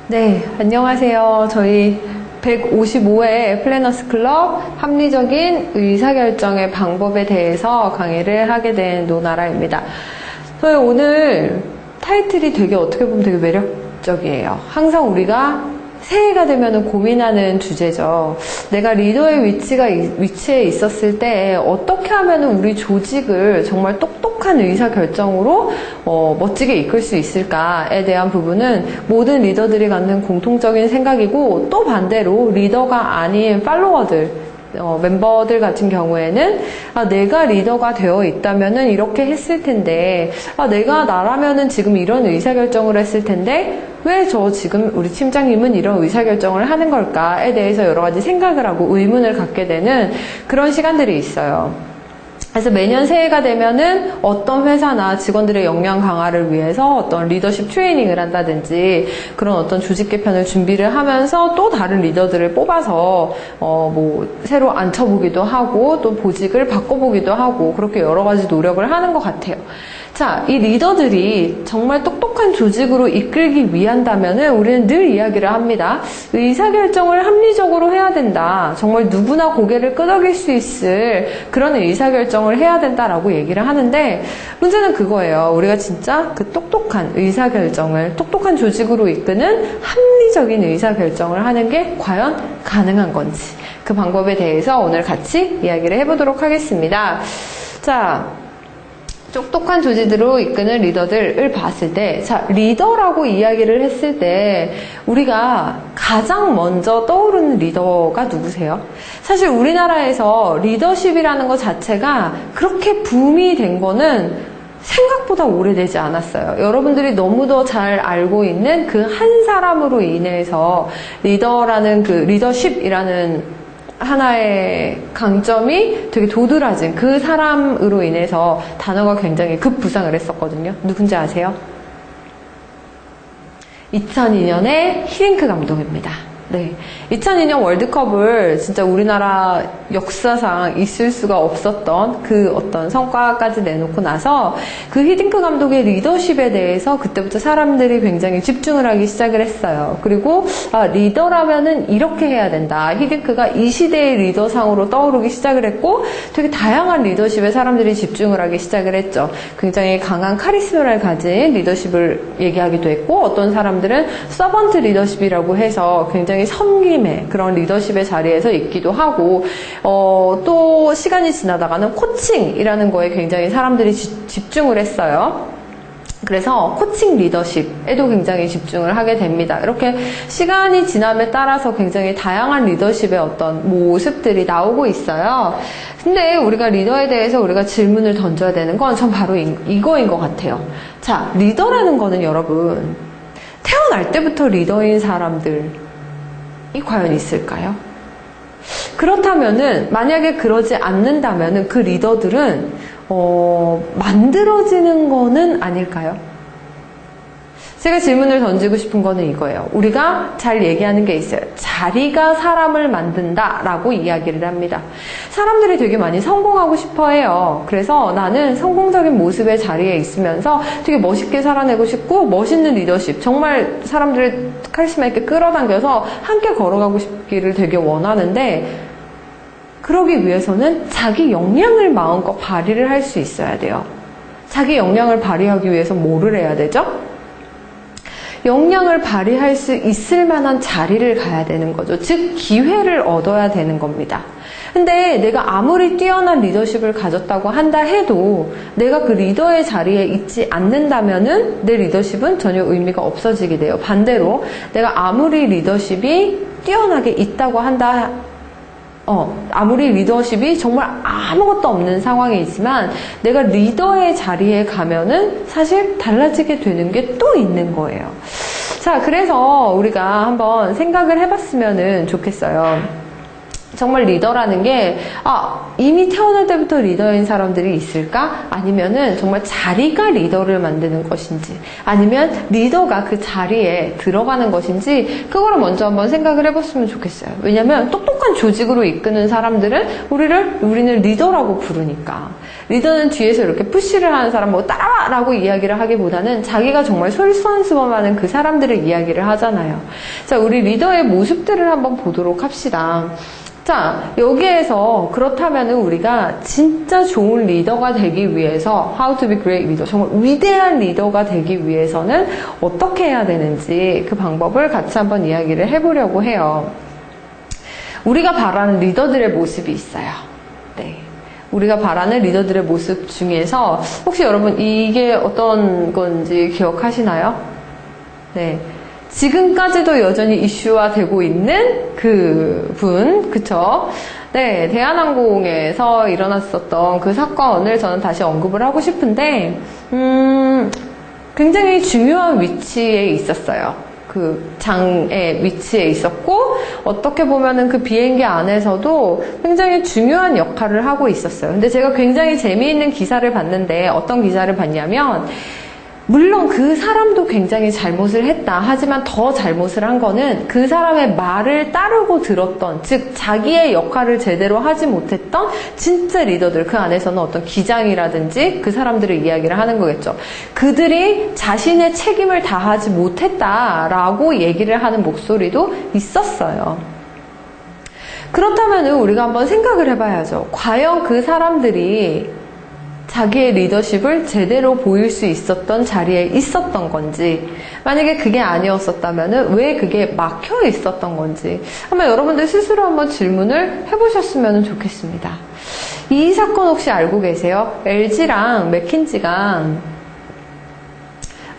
네, 안녕하세요. 저희 155회 플래너스 클럽 합리적인 의사결정의 방법에 대해서 강의를 하게 된 노나라입니다. 저희 오늘 타이틀이 되게 어떻게 보면 되게 매력적이에요. 항상 우리가 새해가 되면 고민하는 주제죠. 내가 리더의 위치에 있었을 때 어떻게 하면 우리 조직을 정말 똑똑한 의사결정으로 멋지게 이끌 수 있을까에 대한 부분은 모든 리더들이 갖는 공통적인 생각이고, 또 반대로 리더가 아닌 팔로워들, 멤버들 같은 경우에는 내가 리더가 되어 있다면은 이렇게 했을 텐데, 내가 나라면은 지금 이런 의사결정을 했을 텐데 왜 지금 우리 팀장님은 이런 의사결정을 하는 걸까에 대해서 여러 가지 생각을 하고 의문을 갖게 되는 그런 시간들이 있어요. 그래서 매년 새해가 되면은 어떤 회사나 직원들의 역량 강화를 위해서 어떤 리더십 트레이닝을 한다든지 그런 어떤 조직 개편을 준비를 하면서 또 다른 리더들을 뽑아서 새로 앉혀보기도 하고 또 보직을 바꿔보기도 하고 그렇게 여러 가지 노력을 하는 것 같아요. 자, 이 리더들이 정말 똑똑한 조직으로 이끌기 위한다면은 우리는 늘 이야기를 합니다. 의사결정을 합리적으로 해야 된다. 정말 누구나 고개를 끄덕일 수 있을 그런 의사결정을 해야 된다라고 얘기를 하는데, 문제는 그거예요. 우리가 진짜 그 똑똑한 의사결정을 똑똑한 조직으로 이끄는 합리적인 의사결정을 하는 게 과연 가능한 건지, 그 방법에 대해서 오늘 같이 이야기를 해보도록 하겠습니다. 자, 똑똑한 조직으로 이끄는 리더들을 봤을 때, 자, 리더라고 이야기를 했을 때 우리가 가장 먼저 떠오르는 리더가 누구세요? 사실 우리나라에서 리더십이라는 것 자체가 그렇게 붐이 된 거는 생각보다 오래되지 않았어요. 여러분들이 너무도 잘 알고 있는 그 한 사람으로 인해서 리더라는 그 리더십이라는 하나의 강점이 되게 도드라진 그 사람으로 인해서 단어가 굉장히 급부상을 했었거든요. 누군지 아세요? 2002년에 히딩크 감독입니다. 네, 2002년 월드컵을 진짜 우리나라 역사상 있을 수가 없었던 그 어떤 성과까지 내놓고 나서 그 히딩크 감독의 리더십에 대해서 그때부터 사람들이 굉장히 집중을 하기 시작을 했어요. 그리고 리더라면은 이렇게 해야 된다. 히딩크가 이 시대의 리더상으로 떠오르기 시작을 했고, 되게 다양한 리더십에 사람들이 집중을 하기 시작을 했죠. 굉장히 강한 카리스마를 가진 리더십을 얘기하기도 했고, 어떤 사람들은 서번트 리더십이라고 해서 굉장히 섬김의 그런 리더십의 자리에서 있기도 하고, 또 시간이 지나다가는 코칭이라는 거에 굉장히 사람들이 집중을 했어요. 그래서 코칭 리더십에도 굉장히 집중을 하게 됩니다. 이렇게 시간이 지남에 따라서 굉장히 다양한 리더십의 어떤 모습들이 나오고 있어요. 근데 우리가 리더에 대해서 우리가 질문을 던져야 되는 건 전 바로 이거인 것 같아요. 자, 리더라는 거는 여러분, 태어날 때부터 리더인 사람들 이 과연 있을까요? 그렇다면은, 만약에 그러지 않는다면은 그 리더들은 만들어지는 거는 아닐까요? 제가 질문을 던지고 싶은 거는 이거예요. 우리가 잘 얘기하는 게 있어요. 자리가 사람을 만든다라고 이야기를 합니다. 사람들이 되게 많이 성공하고 싶어 해요. 그래서 나는 성공적인 모습의 자리에 있으면서 되게 멋있게 살아내고 싶고, 멋있는 리더십, 정말 사람들을 카리스마 있게 끌어당겨서 함께 걸어가고 싶기를 되게 원하는데, 그러기 위해서는 자기 역량을 마음껏 발휘를 할 수 있어야 돼요. 자기 역량을 발휘하기 위해서 뭐를 해야 되죠? 역량을 발휘할 수 있을 만한 자리를 가야 되는 거죠. 즉, 기회를 얻어야 되는 겁니다. 근데 내가 아무리 뛰어난 리더십을 가졌다고 한다 해도 내가 그 리더의 자리에 있지 않는다면은 내 리더십은 전혀 의미가 없어지게 돼요. 반대로 내가 아무리 리더십이 뛰어나게 있다고 한다, 아무리 리더십이 정말 아무것도 없는 상황이지만 내가 리더의 자리에 가면은 사실 달라지게 되는 게 또 있는 거예요. 자, 그래서 우리가 한번 생각을 해봤으면 좋겠어요. 정말 리더라는 게 이미 태어날 때부터 리더인 사람들이 있을까? 아니면은 정말 자리가 리더를 만드는 것인지, 아니면 리더가 그 자리에 들어가는 것인지, 그거를 먼저 한번 생각을 해봤으면 좋겠어요. 왜냐면 똑똑한 조직으로 이끄는 사람들은 우리는 리더라고 부르니까. 리더는 뒤에서 이렇게 푸시를 하는 사람, 뭐 따라와라고 이야기를 하기보다는 자기가 정말 솔선수범하는 그 사람들을 이야기를 하잖아요. 자, 우리 리더의 모습들을 한번 보도록 합시다. 자, 여기에서 그렇다면은 우리가 진짜 좋은 리더가 되기 위해서 How to be great leader, 정말 위대한 리더가 되기 위해서는 어떻게 해야 되는지 그 방법을 같이 한번 이야기를 해보려고 해요. 우리가 바라는 리더들의 모습이 있어요. 네. 우리가 바라는 리더들의 모습 중에서 혹시 여러분 이게 어떤 건지 기억하시나요? 네. 지금까지도 여전히 이슈화 되고 있는 그 분, 그쵸? 네, 대한항공에서 일어났었던 그 사건을 저는 다시 언급을 하고 싶은데, 굉장히 중요한 위치에 있었어요. 그 장의 위치에 있었고, 어떻게 보면은 그 비행기 안에서도 굉장히 중요한 역할을 하고 있었어요. 근데 제가 굉장히 재미있는 기사를 봤는데, 어떤 기사를 봤냐면, 물론 그 사람도 굉장히 잘못을 했다. 하지만 더 잘못을 한 거는 그 사람의 말을 따르고 들었던, 즉 자기의 역할을 제대로 하지 못했던 진짜 리더들, 그 안에서는 어떤 기장이라든지 그 사람들의 이야기를 하는 거겠죠. 그들이 자신의 책임을 다하지 못했다라고 얘기를 하는 목소리도 있었어요. 그렇다면 우리가 한번 생각을 해봐야죠. 과연 그 사람들이 자기의 리더십을 제대로 보일 수 있었던 자리에 있었던 건지, 만약에 그게 아니었었다면 왜 그게 막혀 있었던 건지 한번 여러분들 스스로 한번 질문을 해보셨으면 좋겠습니다. 이 사건 혹시 알고 계세요? LG랑 맥킨지가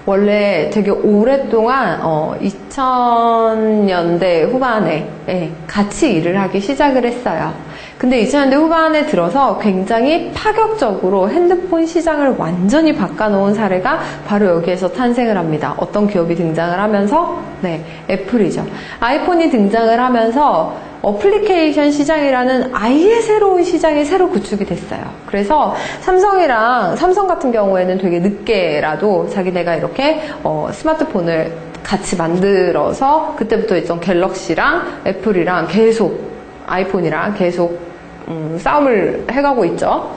원래 되게 오랫동안 2000년대 후반에 같이 일을 하기 시작을 했어요. 근데 2000년대 후반에 들어서 굉장히 파격적으로 핸드폰 시장을 완전히 바꿔놓은 사례가 바로 여기에서 탄생을 합니다. 어떤 기업이 등장을 하면서? 네, 애플이죠. 아이폰이 등장을 하면서 어플리케이션 시장이라는 아예 새로운 시장이 새로 구축이 됐어요. 그래서 삼성 같은 경우에는 되게 늦게라도 자기네가 이렇게 스마트폰을 같이 만들어서 그때부터 있던 갤럭시랑 애플이랑 계속 아이폰이랑 계속 싸움을 해가고 있죠.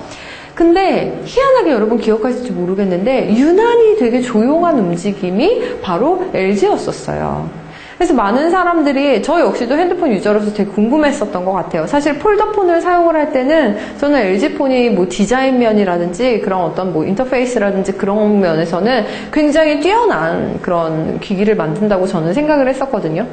근데 희한하게 여러분 기억하실지 모르겠는데 유난히 되게 조용한 움직임이 바로 LG였었어요. 그래서 많은 사람들이 저 역시도 핸드폰 유저로서 되게 궁금했었던 것 같아요. 사실 폴더폰을 사용을 할 때는 저는 LG폰이 뭐 디자인 면이라든지 그런 어떤 뭐 인터페이스라든지 그런 면에서는 굉장히 뛰어난 그런 기기를 만든다고 저는 생각을 했었거든요.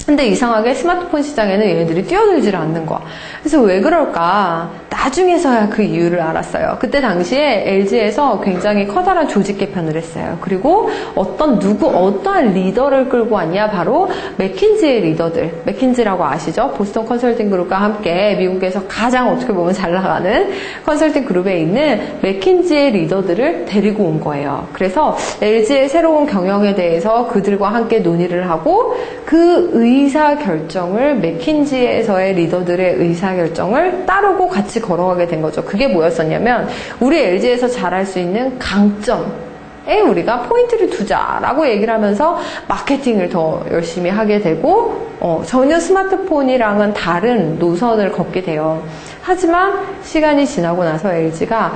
근데 이상하게 스마트폰 시장에는 얘네들이 뛰어들지를 않는 거야. 그래서 왜 그럴까? 나중에서야 그 이유를 알았어요. 그때 당시에 LG에서 굉장히 커다란 조직 개편을 했어요. 그리고 어떠한 리더를 끌고 왔냐? 바로 맥킨지의 리더들. 맥킨지라고 아시죠? 보스턴 컨설팅 그룹과 함께 미국에서 가장 어떻게 보면 잘 나가는 컨설팅 그룹에 있는 맥킨지의 리더들을 데리고 온 거예요. 그래서 LG의 새로운 경영에 대해서 그들과 함께 논의를 하고 그 의사결정을 맥킨지에서의 리더들의 의사결정을 따르고 같이 걸어가게 된 거죠. 그게 뭐였었냐면 우리 LG에서 잘할 수 있는 강점에 우리가 포인트를 두자라고 얘기를 하면서 마케팅을 더 열심히 하게 되고 전혀 스마트폰이랑은 다른 노선을 걷게 돼요. 하지만 시간이 지나고 나서 LG가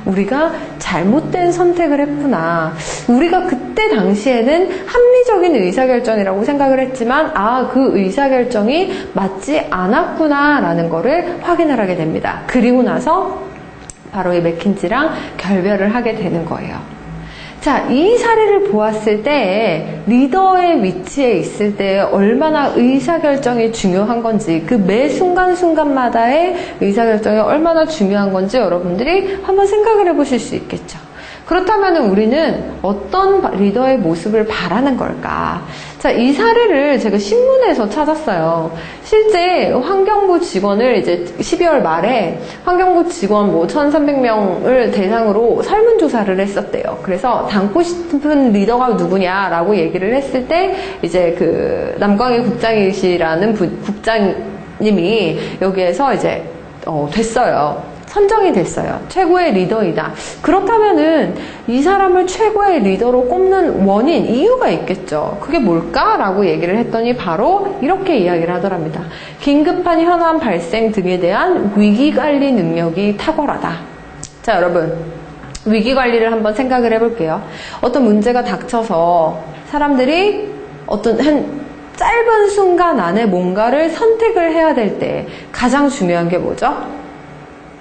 우리가 잘못된 선택을 했구나. 우리가 그때 당시에는 합리적인 의사결정이라고 생각을 했지만 그 의사결정이 맞지 않았구나라는 거를 확인을 하게 됩니다. 그리고 나서 바로 이 맥킨지랑 결별을 하게 되는 거예요. 자, 이 사례를 보았을 때 리더의 위치에 있을 때 얼마나 의사결정이 중요한 건지, 그 매 순간순간마다의 의사결정이 얼마나 중요한 건지 여러분들이 한번 생각을 해보실 수 있겠죠. 그렇다면 우리는 어떤 리더의 모습을 바라는 걸까? 자, 이 사례를 제가 신문에서 찾았어요. 실제 환경부 직원을 이제 12월 말에 환경부 직원 1,300명을 대상으로 설문조사를 했었대요. 그래서 닮고 싶은 리더가 누구냐라고 얘기를 했을 때 이제 그 남광희 국장이시라는 국장님이 여기에서 이제 됐어요. 선정이 됐어요. 최고의 리더이다. 그렇다면은 이 사람을 최고의 리더로 꼽는 원인, 이유가 있겠죠. 그게 뭘까라고 얘기를 했더니 바로 이렇게 이야기를 하더랍니다. 긴급한 현안 발생 등에 대한 위기관리 능력이 탁월하다. 자, 여러분. 위기 관리를 한번 생각을 해볼게요. 어떤 문제가 닥쳐서 사람들이 어떤 짧은 순간 안에 뭔가를 선택을 해야 될 때 가장 중요한 게 뭐죠?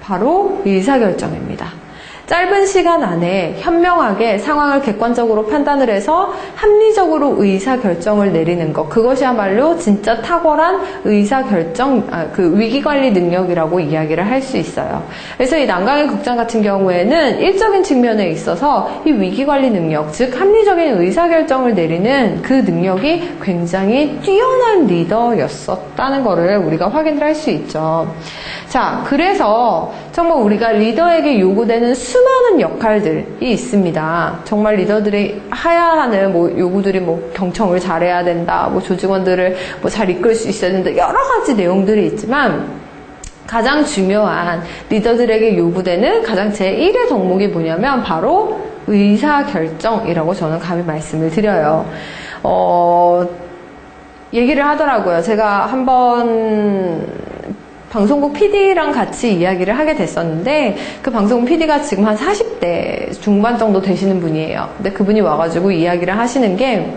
바로 의사결정입니다. 짧은 시간 안에 현명하게 상황을 객관적으로 판단을 해서 합리적으로 의사결정을 내리는 것, 그것이야말로 진짜 탁월한 위기관리 능력이라고 이야기를 할 수 있어요. 그래서 이 난강의 극장 같은 경우에는 일적인 측면에 있어서 이 위기관리 능력, 즉 합리적인 의사결정을 내리는 그 능력이 굉장히 뛰어난 리더였었다는 것을 우리가 확인을 할 수 있죠. 자, 그래서 정말 우리가 리더에게 요구되는 수많은 역할들이 있습니다. 정말 리더들이 해야 하는 요구들이 경청을 잘해야 된다, 조직원들을 잘 이끌 수 있어야 된다, 여러 가지 내용들이 있지만 가장 중요한 리더들에게 요구되는 가장 제1의 덕목이 뭐냐면 바로 의사결정이라고 저는 감히 말씀을 드려요. 얘기를 하더라고요. 제가 한번 방송국 PD랑 같이 이야기를 하게 됐었는데 그 방송국 PD가 지금 한 40대 중반 정도 되시는 분이에요. 근데 그분이 와가지고 이야기를 하시는 게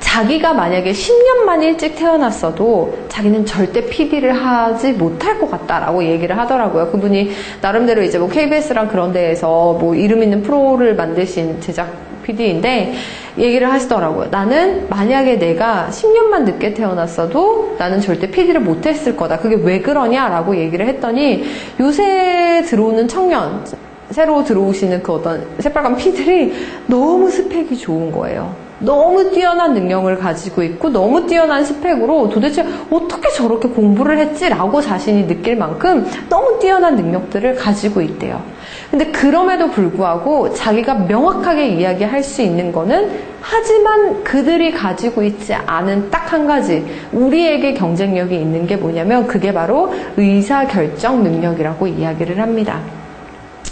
자기가 만약에 10년만 일찍 태어났어도 자기는 절대 PD를 하지 못할 것 같다라고 얘기를 하더라고요. 그분이 나름대로 이제 KBS랑 그런 데에서 이름 있는 프로를 만드신 제작 PD인데 얘기를 하시더라고요. 나는 만약에 내가 10년만 늦게 태어났어도 나는 절대 PD를 못했을 거다. 그게 왜 그러냐라고 얘기를 했더니 요새 들어오는 청년, 새로 들어오시는 그 어떤 새빨간 PD들이 너무 스펙이 좋은 거예요. 너무 뛰어난 능력을 가지고 있고 너무 뛰어난 스펙으로 도대체 어떻게 저렇게 공부를 했지라고 자신이 느낄 만큼 너무 뛰어난 능력들을 가지고 있대요. 근데 그럼에도 불구하고 자기가 명확하게 이야기할 수 있는 거는 하지만 그들이 가지고 있지 않은 딱 한 가지 우리에게 경쟁력이 있는 게 뭐냐면 그게 바로 의사결정 능력이라고 이야기를 합니다.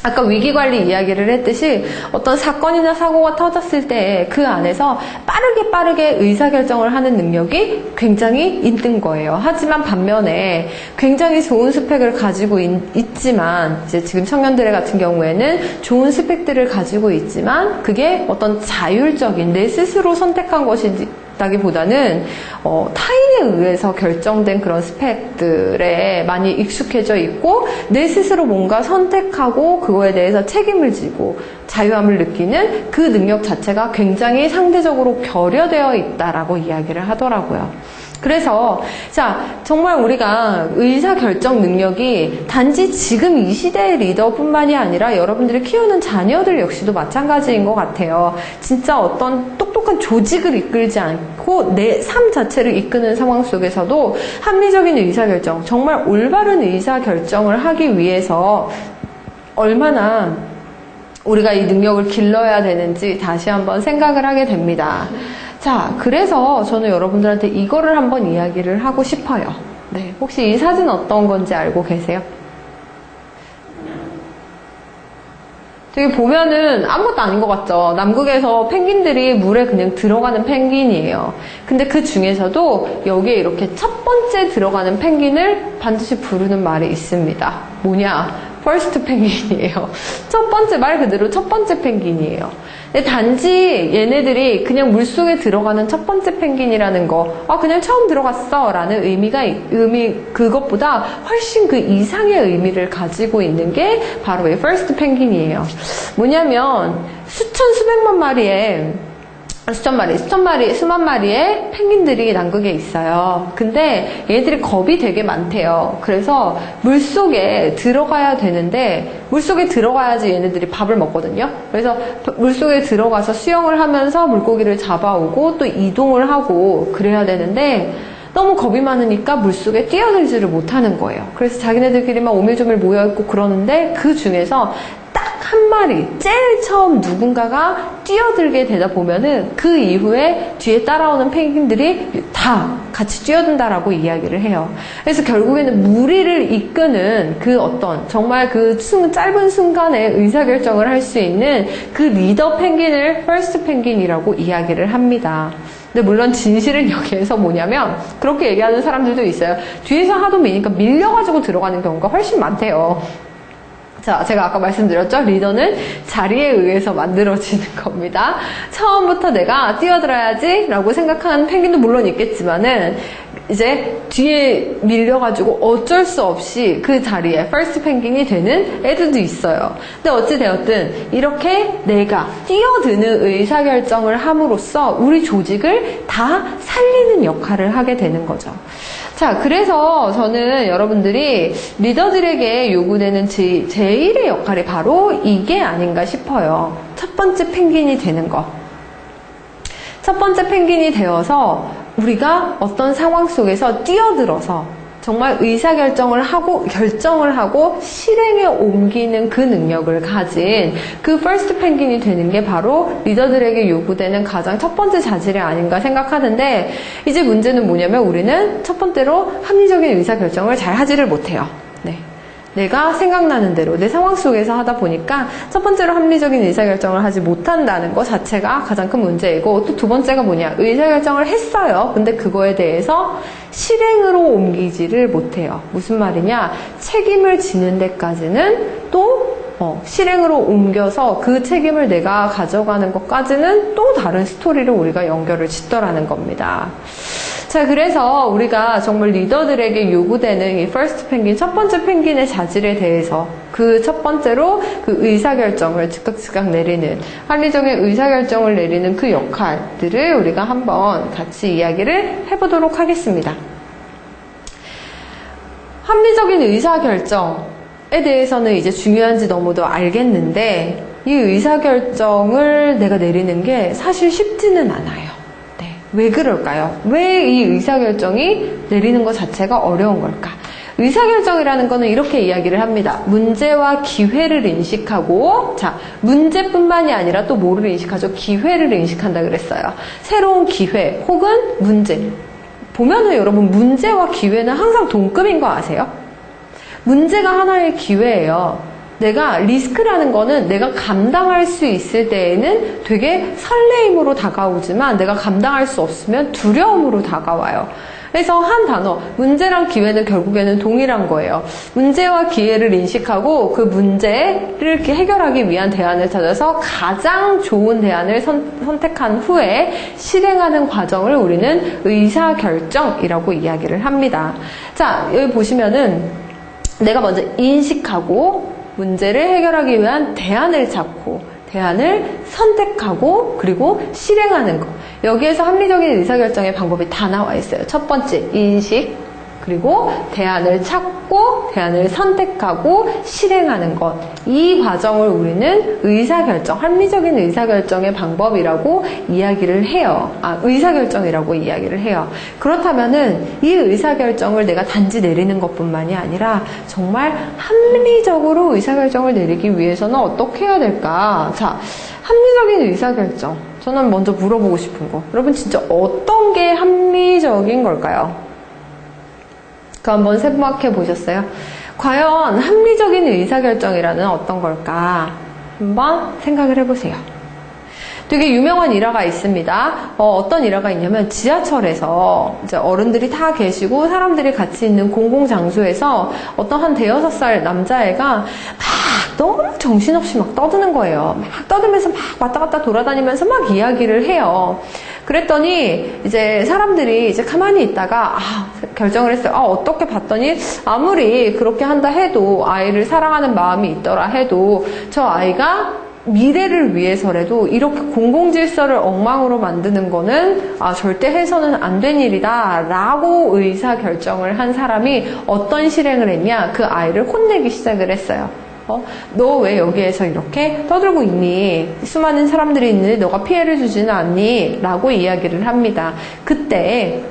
아까 위기관리 이야기를 했듯이 어떤 사건이나 사고가 터졌을 때 그 안에서 빠르게 의사결정을 하는 능력이 굉장히 있는 거예요. 하지만 반면에 굉장히 좋은 스펙을 가지고 있지만 이제 지금 청년들 같은 경우에는 좋은 스펙들을 가지고 있지만 그게 어떤 자율적인 내 스스로 선택한 것이다기보다는 타인에 의해서 결정된 그런 스펙들에 많이 익숙해져 있고 내 스스로 뭔가 선택하고 그거에 대해서 책임을 지고 자유함을 느끼는 그 능력 자체가 굉장히 상대적으로 결여되어 있다라고 이야기를 하더라고요. 그래서 자 정말 우리가 의사결정 능력이 단지 지금 이 시대의 리더뿐만이 아니라 여러분들이 키우는 자녀들 역시도 마찬가지인 것 같아요. 진짜 어떤 똑똑한 조직을 이끌지 않고 내 삶 자체를 이끄는 상황 속에서도 합리적인 의사결정, 정말 올바른 의사결정을 하기 위해서 얼마나 우리가 이 능력을 길러야 되는지 다시 한번 생각을 하게 됩니다. 자, 그래서 저는 여러분들한테 이거를 한번 이야기를 하고 싶어요. 네, 혹시 이 사진 어떤 건지 알고 계세요? 저기 보면은 아무것도 아닌 것 같죠? 남극에서 펭귄들이 물에 그냥 들어가는 펭귄이에요. 근데 그 중에서도 여기에 이렇게 첫 번째 들어가는 펭귄을 반드시 부르는 말이 있습니다. 뭐냐? 퍼스트 펭귄이에요. 첫 번째, 말 그대로 첫 번째 펭귄이에요. 근데 단지 얘네들이 그냥 물속에 들어가는 첫 번째 펭귄이라는 거, 그냥 처음 들어갔어 라는 그것보다 훨씬 그 이상의 의미를 가지고 있는 게 바로 이 퍼스트 펭귄이에요. 뭐냐면 수만 마리의 펭귄들이 남극에 있어요. 근데 얘네들이 겁이 되게 많대요. 그래서 물속에 들어가야 되는데 물속에 들어가야지 얘네들이 밥을 먹거든요. 그래서 물속에 들어가서 수영을 하면서 물고기를 잡아오고 또 이동을 하고 그래야 되는데 너무 겁이 많으니까 물속에 뛰어들지를 못하는 거예요. 그래서 자기네들끼리만 오밀조밀 모여있고 그러는데 그 중에서 딱 한 마리, 제일 처음 누군가가 뛰어들게 되다 보면은 그 이후에 뒤에 따라오는 펭귄들이 다 같이 뛰어든다라고 이야기를 해요. 그래서 결국에는 무리를 이끄는 그 어떤 정말 그 짧은 순간에 의사결정을 할 수 있는 그 리더 펭귄을 퍼스트 펭귄이라고 이야기를 합니다. 근데 물론 진실은 여기에서 뭐냐면 그렇게 얘기하는 사람들도 있어요. 뒤에서 하도 미니까 밀려가지고 들어가는 경우가 훨씬 많대요. 자, 제가 아까 말씀드렸죠? 리더는 자리에 의해서 만들어지는 겁니다. 처음부터 내가 뛰어들어야지 라고 생각하는 펭귄도 물론 있겠지만은 이제 뒤에 밀려가지고 어쩔 수 없이 그 자리에 퍼스트 펭귄이 되는 애들도 있어요. 근데 어찌되었든 이렇게 내가 뛰어드는 의사결정을 함으로써 우리 조직을 다 살리는 역할을 하게 되는 거죠. 자, 그래서 저는 여러분들이 리더들에게 요구되는 제1의 역할이 바로 이게 아닌가 싶어요. 첫 번째 펭귄이 되는 것. 첫 번째 펭귄이 되어서 우리가 어떤 상황 속에서 뛰어들어서 정말 의사결정을 하고 결정을 하고 실행에 옮기는 그 능력을 가진 그 퍼스트 펭귄이 되는 게 바로 리더들에게 요구되는 가장 첫 번째 자질이 아닌가 생각하는데, 이제 문제는 뭐냐면 우리는 첫 번째로 합리적인 의사결정을 잘 하지를 못해요. 네. 내가 생각나는 대로 내 상황 속에서 하다 보니까 첫 번째로 합리적인 의사결정을 하지 못한다는 것 자체가 가장 큰 문제이고, 또 두 번째가 뭐냐, 의사결정을 했어요. 근데 그거에 대해서 실행으로 옮기지를 못해요. 무슨 말이냐, 책임을 지는 데까지는 또 실행으로 옮겨서 그 책임을 내가 가져가는 것까지는 또 다른 스토리를 우리가 연결을 짓더라는 겁니다. 자, 그래서 우리가 정말 리더들에게 요구되는 이 퍼스트 펭귄, 첫 번째 펭귄의 자질에 대해서 그 첫 번째로 그 의사결정을 즉각 내리는, 합리적인 의사결정을 내리는 그 역할들을 우리가 한번 같이 이야기를 해보도록 하겠습니다. 합리적인 의사결정에 대해서는 이제 중요한지 너무도 알겠는데, 이 의사결정을 내가 내리는 게 사실 쉽지는 않아요. 왜 그럴까요? 왜 이 의사결정이 내리는 것 자체가 어려운 걸까? 의사결정이라는 거는 이렇게 이야기를 합니다. 문제와 기회를 인식하고, 자, 문제뿐만이 아니라 또 뭐를 인식하죠? 기회를 인식한다 그랬어요. 새로운 기회 혹은 문제. 보면은 여러분, 문제와 기회는 항상 동급인 거 아세요? 문제가 하나의 기회예요. 내가 리스크라는 거는 내가 감당할 수 있을 때에는 되게 설레임으로 다가오지만 내가 감당할 수 없으면 두려움으로 다가와요. 그래서 한 단어, 문제랑 기회는 결국에는 동일한 거예요. 문제와 기회를 인식하고 그 문제를 이렇게 해결하기 위한 대안을 찾아서 가장 좋은 대안을 선택한 후에 실행하는 과정을 우리는 의사결정이라고 이야기를 합니다. 자, 여기 보시면은 내가 먼저 인식하고 문제를 해결하기 위한 대안을 찾고 대안을 선택하고 그리고 실행하는 것. 여기에서 합리적인 의사결정의 방법이 다 나와 있어요. 첫 번째, 인식, 그리고 대안을 찾고 대안을 선택하고 실행하는 것. 이 과정을 우리는 의사결정, 합리적인 의사결정의 방법이라고 이야기를 해요. 의사결정이라고 이야기를 해요. 그렇다면은 이 의사결정을 내가 단지 내리는 것뿐만이 아니라 정말 합리적으로 의사결정을 내리기 위해서는 어떻게 해야 될까? 자, 합리적인 의사결정. 저는 먼저 물어보고 싶은 거. 여러분 진짜 어떤 게 합리적인 걸까요? 그 한번 세분화해 보셨어요? 과연 합리적인 의사결정이라는 어떤 걸까? 한번 생각을 해보세요. 되게 유명한 일화가 있습니다. 어떤 일화가 있냐면 지하철에서 이제 어른들이 다 계시고 사람들이 같이 있는 공공장소에서 어떤 한 5살 남자애가 막 너무 정신없이 막 떠드는 거예요. 막 떠들면서 막 왔다 갔다 돌아다니면서 막 이야기를 해요. 그랬더니 이제 사람들이 이제 가만히 있다가 결정을 했어요. 어떻게 봤더니 아무리 그렇게 한다 해도, 아이를 사랑하는 마음이 있더라 해도 저 아이가 미래를 위해서라도 이렇게 공공질서를 엉망으로 만드는 거는 절대 해서는 안 된 일이다 라고 의사결정을 한 사람이 어떤 실행을 했냐, 그 아이를 혼내기 시작을 했어요. 너 왜 여기에서 이렇게 떠들고 있니? 수많은 사람들이 있는데 너가 피해를 주지는 않니? 라고 이야기를 합니다. 그때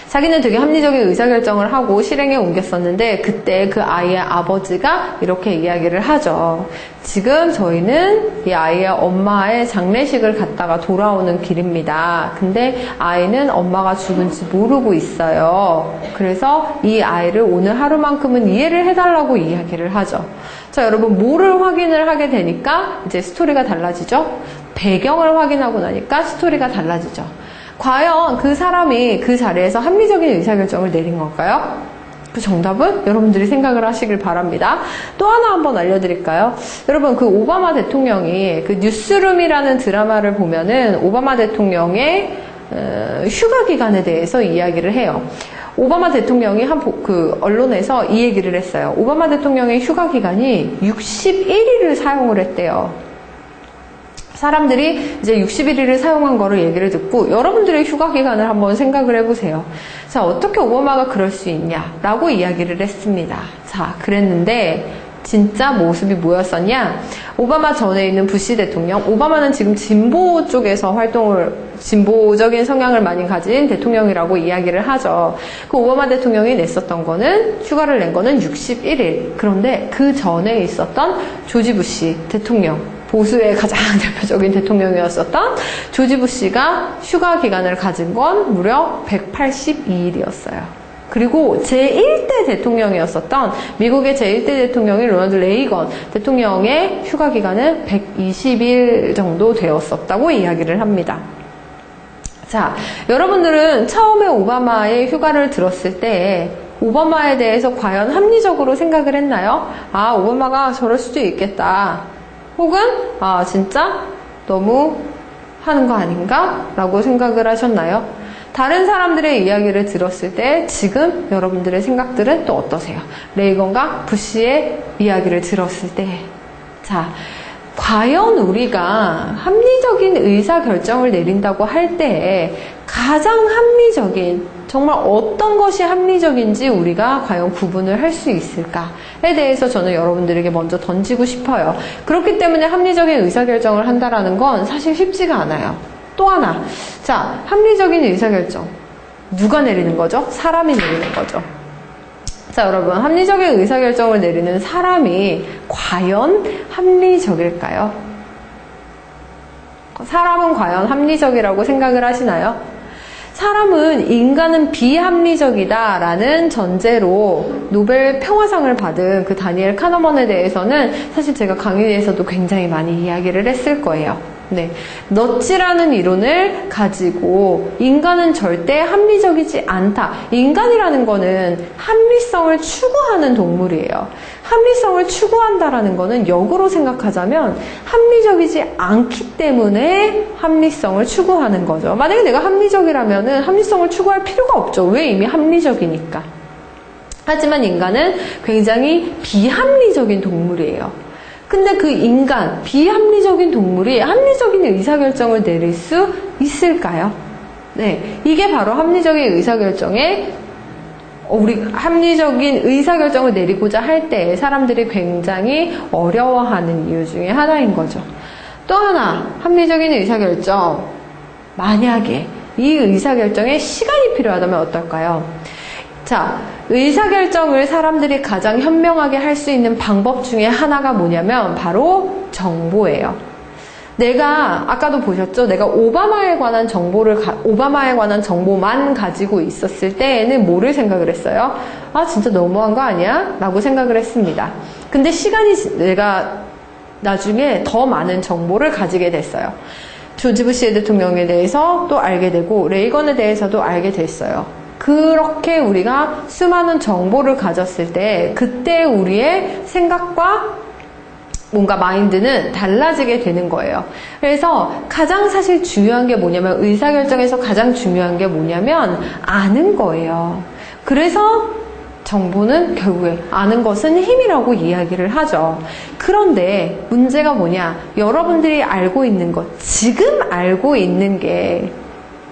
자기는 되게 합리적인 의사결정을 하고 실행에 옮겼었는데 그때 그 아이의 아버지가 이렇게 이야기를 하죠. 지금 저희는 이 아이의 엄마의 장례식을 갔다가 돌아오는 길입니다. 근데 아이는 엄마가 죽은지 모르고 있어요. 그래서 이 아이를 오늘 하루만큼은 이해를 해달라고 이야기를 하죠. 자, 여러분, 뭐를 확인을 하게 되니까 이제 스토리가 달라지죠? 배경을 확인하고 나니까 스토리가 달라지죠. 과연 그 사람이 그 자리에서 합리적인 의사결정을 내린 걸까요? 그 정답은 여러분들이 생각을 하시길 바랍니다. 또 하나 한번 알려드릴까요? 여러분, 그 오바마 대통령이 그 뉴스룸이라는 드라마를 보면은 오바마 대통령의 휴가 기간에 대해서 이야기를 해요. 오바마 대통령이 그 언론에서 이 얘기를 했어요. 오바마 대통령의 휴가 기간이 61일을 사용을 했대요. 사람들이 이제 61일을 사용한 거를 얘기를 듣고 여러분들의 휴가 기간을 한번 생각을 해보세요. 자, 어떻게 오바마가 그럴 수 있냐라고 이야기를 했습니다. 자, 그랬는데 진짜 모습이 뭐였었냐? 오바마 전에 있는 부시 대통령, 오바마는 지금 진보 쪽에서 진보적인 성향을 많이 가진 대통령이라고 이야기를 하죠. 그 오바마 대통령이 휴가를 낸 거는 61일. 그런데 그 전에 있었던 조지 부시 대통령, 보수의 가장 대표적인 대통령이었었던 조지 부시가 휴가 기간을 가진 건 무려 182일이었어요. 그리고 제1대 대통령이었었던 미국의 제1대 대통령이 로널드 레이건 대통령의 휴가 기간은 120일 정도 되었었다고 이야기를 합니다. 자, 여러분들은 처음에 오바마의 휴가를 들었을 때 오바마에 대해서 과연 합리적으로 생각을 했나요? 아, 오바마가 저럴 수도 있겠다. 혹은 아, 진짜 너무 하는 거 아닌가? 라고 생각을 하셨나요? 다른 사람들의 이야기를 들었을 때 지금 여러분들의 생각들은 또 어떠세요? 레이건과 부시의 이야기를 들었을 때 자, 과연 우리가 합리적인 의사결정을 내린다고 할 때 가장 합리적인, 정말 어떤 것이 합리적인지 우리가 과연 구분을 할 수 있을까에 대해서 저는 여러분들에게 먼저 던지고 싶어요. 그렇기 때문에 합리적인 의사결정을 한다는 건 사실 쉽지가 않아요. 또 하나, 자, 합리적인 의사결정. 누가 내리는 거죠? 사람이 내리는 거죠. 자, 여러분, 합리적인 의사결정을 내리는 사람이 과연 합리적일까요? 사람은 과연 합리적이라고 생각을 하시나요? 인간은 비합리적이다라는 전제로 노벨 평화상을 받은 그 다니엘 카너먼에 대해서는 사실 제가 강의에서도 굉장히 많이 이야기를 했을 거예요. 네, 너치라는 이론을 가지고 인간은 절대 합리적이지 않다. 인간이라는 거는 합리성을 추구하는 동물이에요. 합리성을 추구한다라는 거는 역으로 생각하자면 합리적이지 않기 때문에 합리성을 추구하는 거죠. 만약에 내가 합리적이라면은 합리성을 추구할 필요가 없죠. 왜? 이미 합리적이니까. 하지만 인간은 굉장히 비합리적인 동물이에요. 근데 그 인간, 비합리적인 동물이 합리적인 의사결정을 내릴 수 있을까요? 네, 이게 바로 합리적인 의사결정을 내리고자 할 때 사람들이 굉장히 어려워하는 이유 중에 하나인 거죠. 또 하나, 합리적인 의사결정. 만약에 이 의사결정에 시간이 필요하다면 어떨까요? 자, 의사결정을 사람들이 가장 현명하게 할 수 있는 방법 중에 하나가 뭐냐면 바로 정보예요. 아까도 보셨죠? 내가 오바마에 관한 정보만 가지고 있었을 때에는 뭐를 생각을 했어요? 아, 진짜 너무한 거 아니야? 라고 생각을 했습니다. 근데 내가 나중에 더 많은 정보를 가지게 됐어요. 조지 부시 대통령에 대해서 또 알게 되고, 레이건에 대해서도 알게 됐어요. 그렇게 우리가 수많은 정보를 가졌을 때 그때 우리의 생각과 뭔가 마인드는 달라지게 되는 거예요. 그래서 가장 사실 중요한 게 뭐냐면 의사결정에서 가장 중요한 게 뭐냐면 아는 거예요. 그래서 정보는 결국에 아는 것은 힘이라고 이야기를 하죠. 그런데 문제가 뭐냐? 여러분들이 알고 있는 것, 지금 알고 있는 게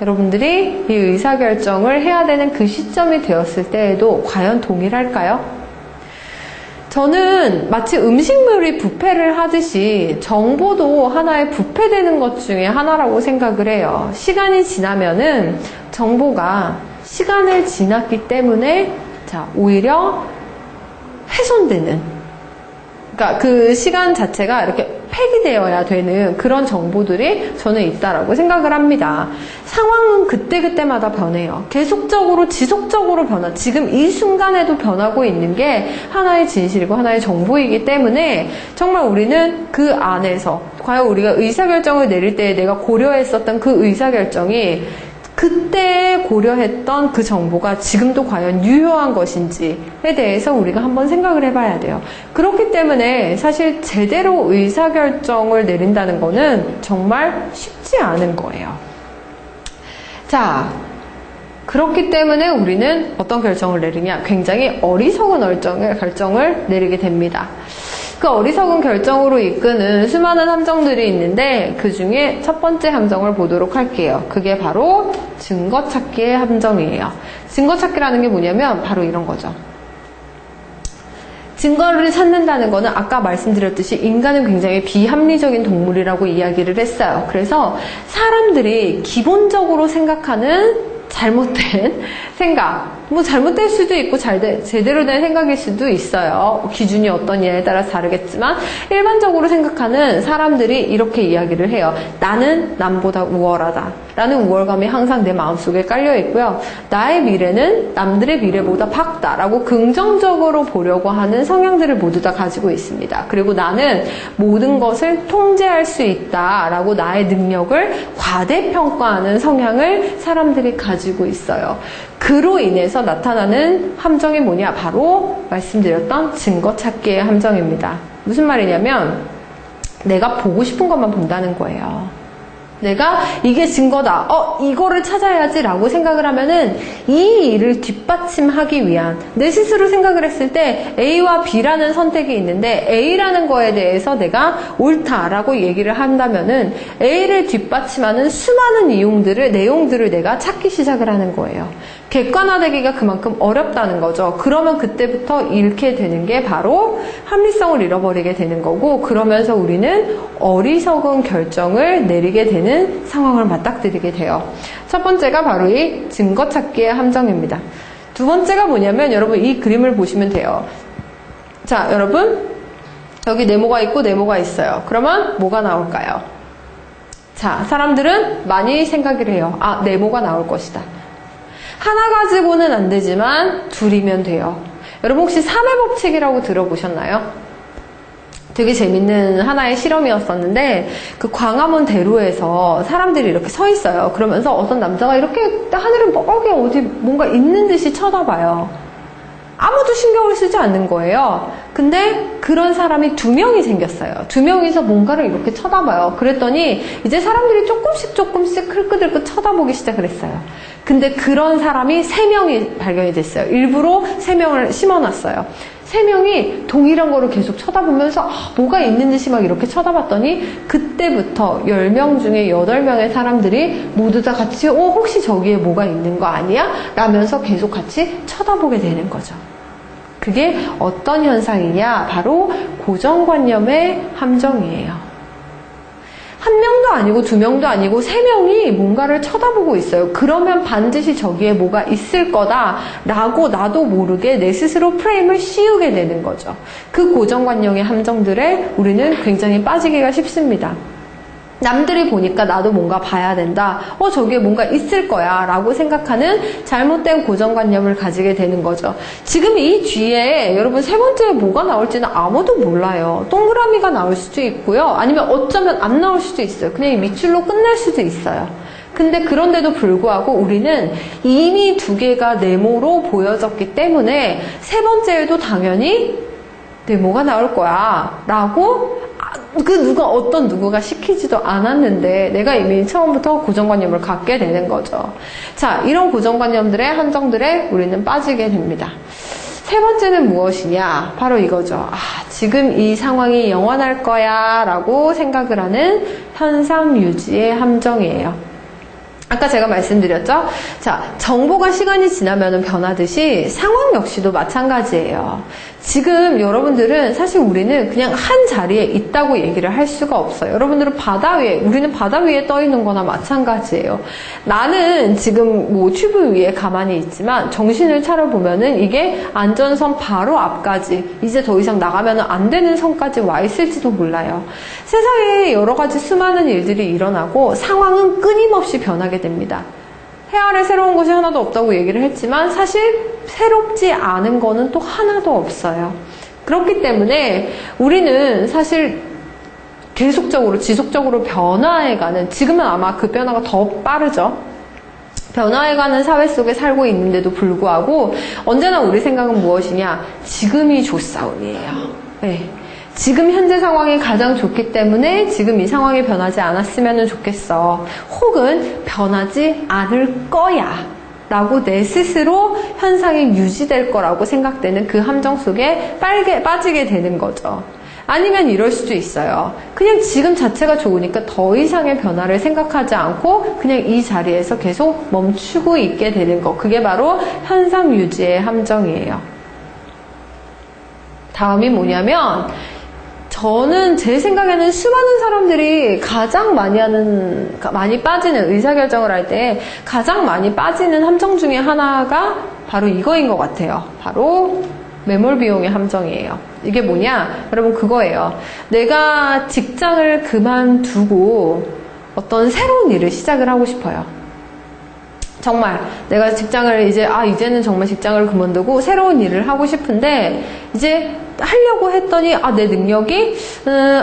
여러분들이 이 의사결정을 해야 되는 그 시점이 되었을 때에도 과연 동일할까요? 저는 마치 음식물이 부패를 하듯이 정보도 하나의 부패되는 것 중에 하나라고 생각을 해요. 시간이 지나면은 정보가 시간을 지났기 때문에 오히려 훼손되는, 그러니까 그 시간 자체가 이렇게 폐기되어야 되는 그런 정보들이 저는 있다라고 생각을 합니다. 상황은 그때그때마다 변해요. 계속적으로, 지속적으로 지금 이 순간에도 변하고 있는 게 하나의 진실이고 하나의 정보이기 때문에 정말 우리는 그 안에서 과연 우리가 의사결정을 내릴 때 내가 고려했었던 그 의사결정이 그때 고려했던 그 정보가 지금도 과연 유효한 것인지에 대해서 우리가 한번 생각을 해봐야 돼요. 그렇기 때문에 사실 제대로 의사결정을 내린다는 거는 정말 쉽지 않은 거예요. 자, 그렇기 때문에 우리는 어떤 결정을 내리냐? 굉장히 어리석은 결정을 내리게 됩니다. 그 어리석은 결정으로 이끄는 수많은 함정들이 있는데 그 중에 첫 번째 함정을 보도록 할게요. 그게 바로 증거 찾기의 함정이에요. 증거 찾기라는 게 뭐냐면 바로 이런 거죠. 증거를 찾는다는 거는 아까 말씀드렸듯이 인간은 굉장히 비합리적인 동물이라고 이야기를 했어요. 그래서 사람들이 기본적으로 생각하는 잘못된 생각, 뭐 잘못될 수도 있고 제대로 된 생각일 수도 있어요. 기준이 어떠냐에 따라서 다르겠지만 일반적으로 생각하는 사람들이 이렇게 이야기를 해요. 나는 남보다 우월하다 라는 우월감이 항상 내 마음속에 깔려 있고요. 나의 미래는 남들의 미래보다 밝다 라고 긍정적으로 보려고 하는 성향들을 모두 다 가지고 있습니다. 그리고 나는 모든 것을 통제할 수 있다 라고 나의 능력을 과대평가하는 성향을 사람들이 가지고 있어요. 그로 인해서 나타나는 함정이 뭐냐? 바로 말씀드렸던 증거 찾기의 함정입니다. 무슨 말이냐면 내가 보고 싶은 것만 본다는 거예요. 내가 이게 증거다. 이거를 찾아야지 라고 생각을 하면은 이 일을 뒷받침하기 위한 내 스스로 생각을 했을 때 A와 B라는 선택이 있는데 A라는 거에 대해서 내가 옳다라고 얘기를 한다면은 A를 뒷받침하는 수많은 내용들을 내가 찾기 시작을 하는 거예요. 객관화되기가 그만큼 어렵다는 거죠. 그러면 그때부터 잃게 되는 게 바로 합리성을 잃어버리게 되는 거고, 그러면서 우리는 어리석은 결정을 내리게 되는 상황을 맞닥뜨리게 돼요. 첫 번째가 바로 이 증거 찾기의 함정입니다. 두 번째가 뭐냐면 여러분 이 그림을 보시면 돼요. 자, 여러분 여기 네모가 있고 네모가 있어요. 그러면 뭐가 나올까요? 자, 사람들은 많이 생각을 해요. 네모가 나올 것이다. 하나 가지고는 안 되지만 둘이면 돼요. 여러분 혹시 3의 법칙이라고 들어보셨나요? 되게 재밌는 하나의 실험이었었는데 그 광화문 대로에서 사람들이 이렇게 서 있어요. 그러면서 어떤 남자가 이렇게 하늘을 멀게 어디 뭔가 있는 듯이 쳐다봐요. 아무도 신경을 쓰지 않는 거예요. 근데 그런 사람이 2명이 생겼어요. 2명이서 뭔가를 이렇게 쳐다봐요. 그랬더니 이제 사람들이 조금씩 흘끗흘끗 쳐다보기 시작을 했어요. 근데 그런 사람이 3명이 발견이 됐어요. 일부러 3명을 심어놨어요. 3명이 동일한 거를 계속 쳐다보면서 뭐가 있는 듯이 막 이렇게 쳐다봤더니 그때부터 10명 중에 8명의 사람들이 모두 다 같이 혹시 저기에 뭐가 있는 거 아니야? 라면서 계속 같이 쳐다보게 되는 거죠. 그게 어떤 현상이냐? 바로 고정관념의 함정이에요. 1명도 아니고 2명도 아니고 3명이 뭔가를 쳐다보고 있어요. 그러면 반드시 저기에 뭐가 있을 거다라고 나도 모르게 내 스스로 프레임을 씌우게 되는 거죠. 그 고정관념의 함정들에 우리는 굉장히 빠지기가 쉽습니다. 남들이 보니까 나도 뭔가 봐야 된다. 저기에 뭔가 있을 거야 라고 생각하는 잘못된 고정관념을 가지게 되는 거죠. 지금 이 뒤에 여러분 세 번째에 뭐가 나올지는 아무도 몰라요. 동그라미가 나올 수도 있고요. 아니면 어쩌면 안 나올 수도 있어요. 그냥 이 밑줄로 끝날 수도 있어요. 근데 그런데도 불구하고 우리는 이미 2개가 네모로 보여졌기 때문에 세 번째에도 당연히 네모가 나올 거야 라고 어떤 누구가 시키지도 않았는데 내가 이미 처음부터 고정관념을 갖게 되는 거죠. 자, 이런 고정관념들의 함정들에 우리는 빠지게 됩니다. 세 번째는 무엇이냐? 바로 이거죠. 지금 이 상황이 영원할 거야 라고 생각을 하는 현상 유지의 함정이에요. 아까 제가 말씀드렸죠? 자, 정보가 시간이 지나면 변하듯이 상황 역시도 마찬가지예요. 지금 여러분들은 사실 우리는 그냥 한 자리에 있다고 얘기를 할 수가 없어요. 여러분들은 우리는 바다 위에 떠 있는 거나 마찬가지예요. 나는 지금 튜브 위에 가만히 있지만 정신을 차려보면은 이게 안전선 바로 앞까지 이제 더 이상 나가면 안 되는 선까지 와 있을지도 몰라요. 세상에 여러 가지 수많은 일들이 일어나고 상황은 끊임없이 변하게 됩니다. 해 아래 새로운 것이 하나도 없다고 얘기를 했지만 사실 새롭지 않은 거는 또 하나도 없어요. 그렇기 때문에 우리는 사실 지속적으로 변화해가는, 지금은 아마 그 변화가 더 빠르죠. 변화해가는 사회 속에 살고 있는데도 불구하고 언제나 우리 생각은 무엇이냐? 지금이 좋사온이에요. 네. 지금 현재 상황이 가장 좋기 때문에 지금 이 상황이 변하지 않았으면 좋겠어. 혹은 변하지 않을 거야. 라고 내 스스로 현상이 유지될 거라고 생각되는 그 함정 속에 빠지게 되는 거죠. 아니면 이럴 수도 있어요. 그냥 지금 자체가 좋으니까 더 이상의 변화를 생각하지 않고 그냥 이 자리에서 계속 멈추고 있게 되는 거. 그게 바로 현상 유지의 함정이에요. 다음이 뭐냐면 저는 제 생각에는 수많은 사람들이 가장 많이 빠지는 의사결정을 할 때 가장 많이 빠지는 함정 중에 하나가 바로 이거인 것 같아요. 바로 매몰 비용의 함정이에요. 이게 뭐냐? 여러분 그거예요. 내가 직장을 그만두고 어떤 새로운 일을 시작을 하고 싶어요. 정말 내가 직장을 이제는 정말 직장을 그만두고 새로운 일을 하고 싶은데 이제 하려고 했더니 내 능력이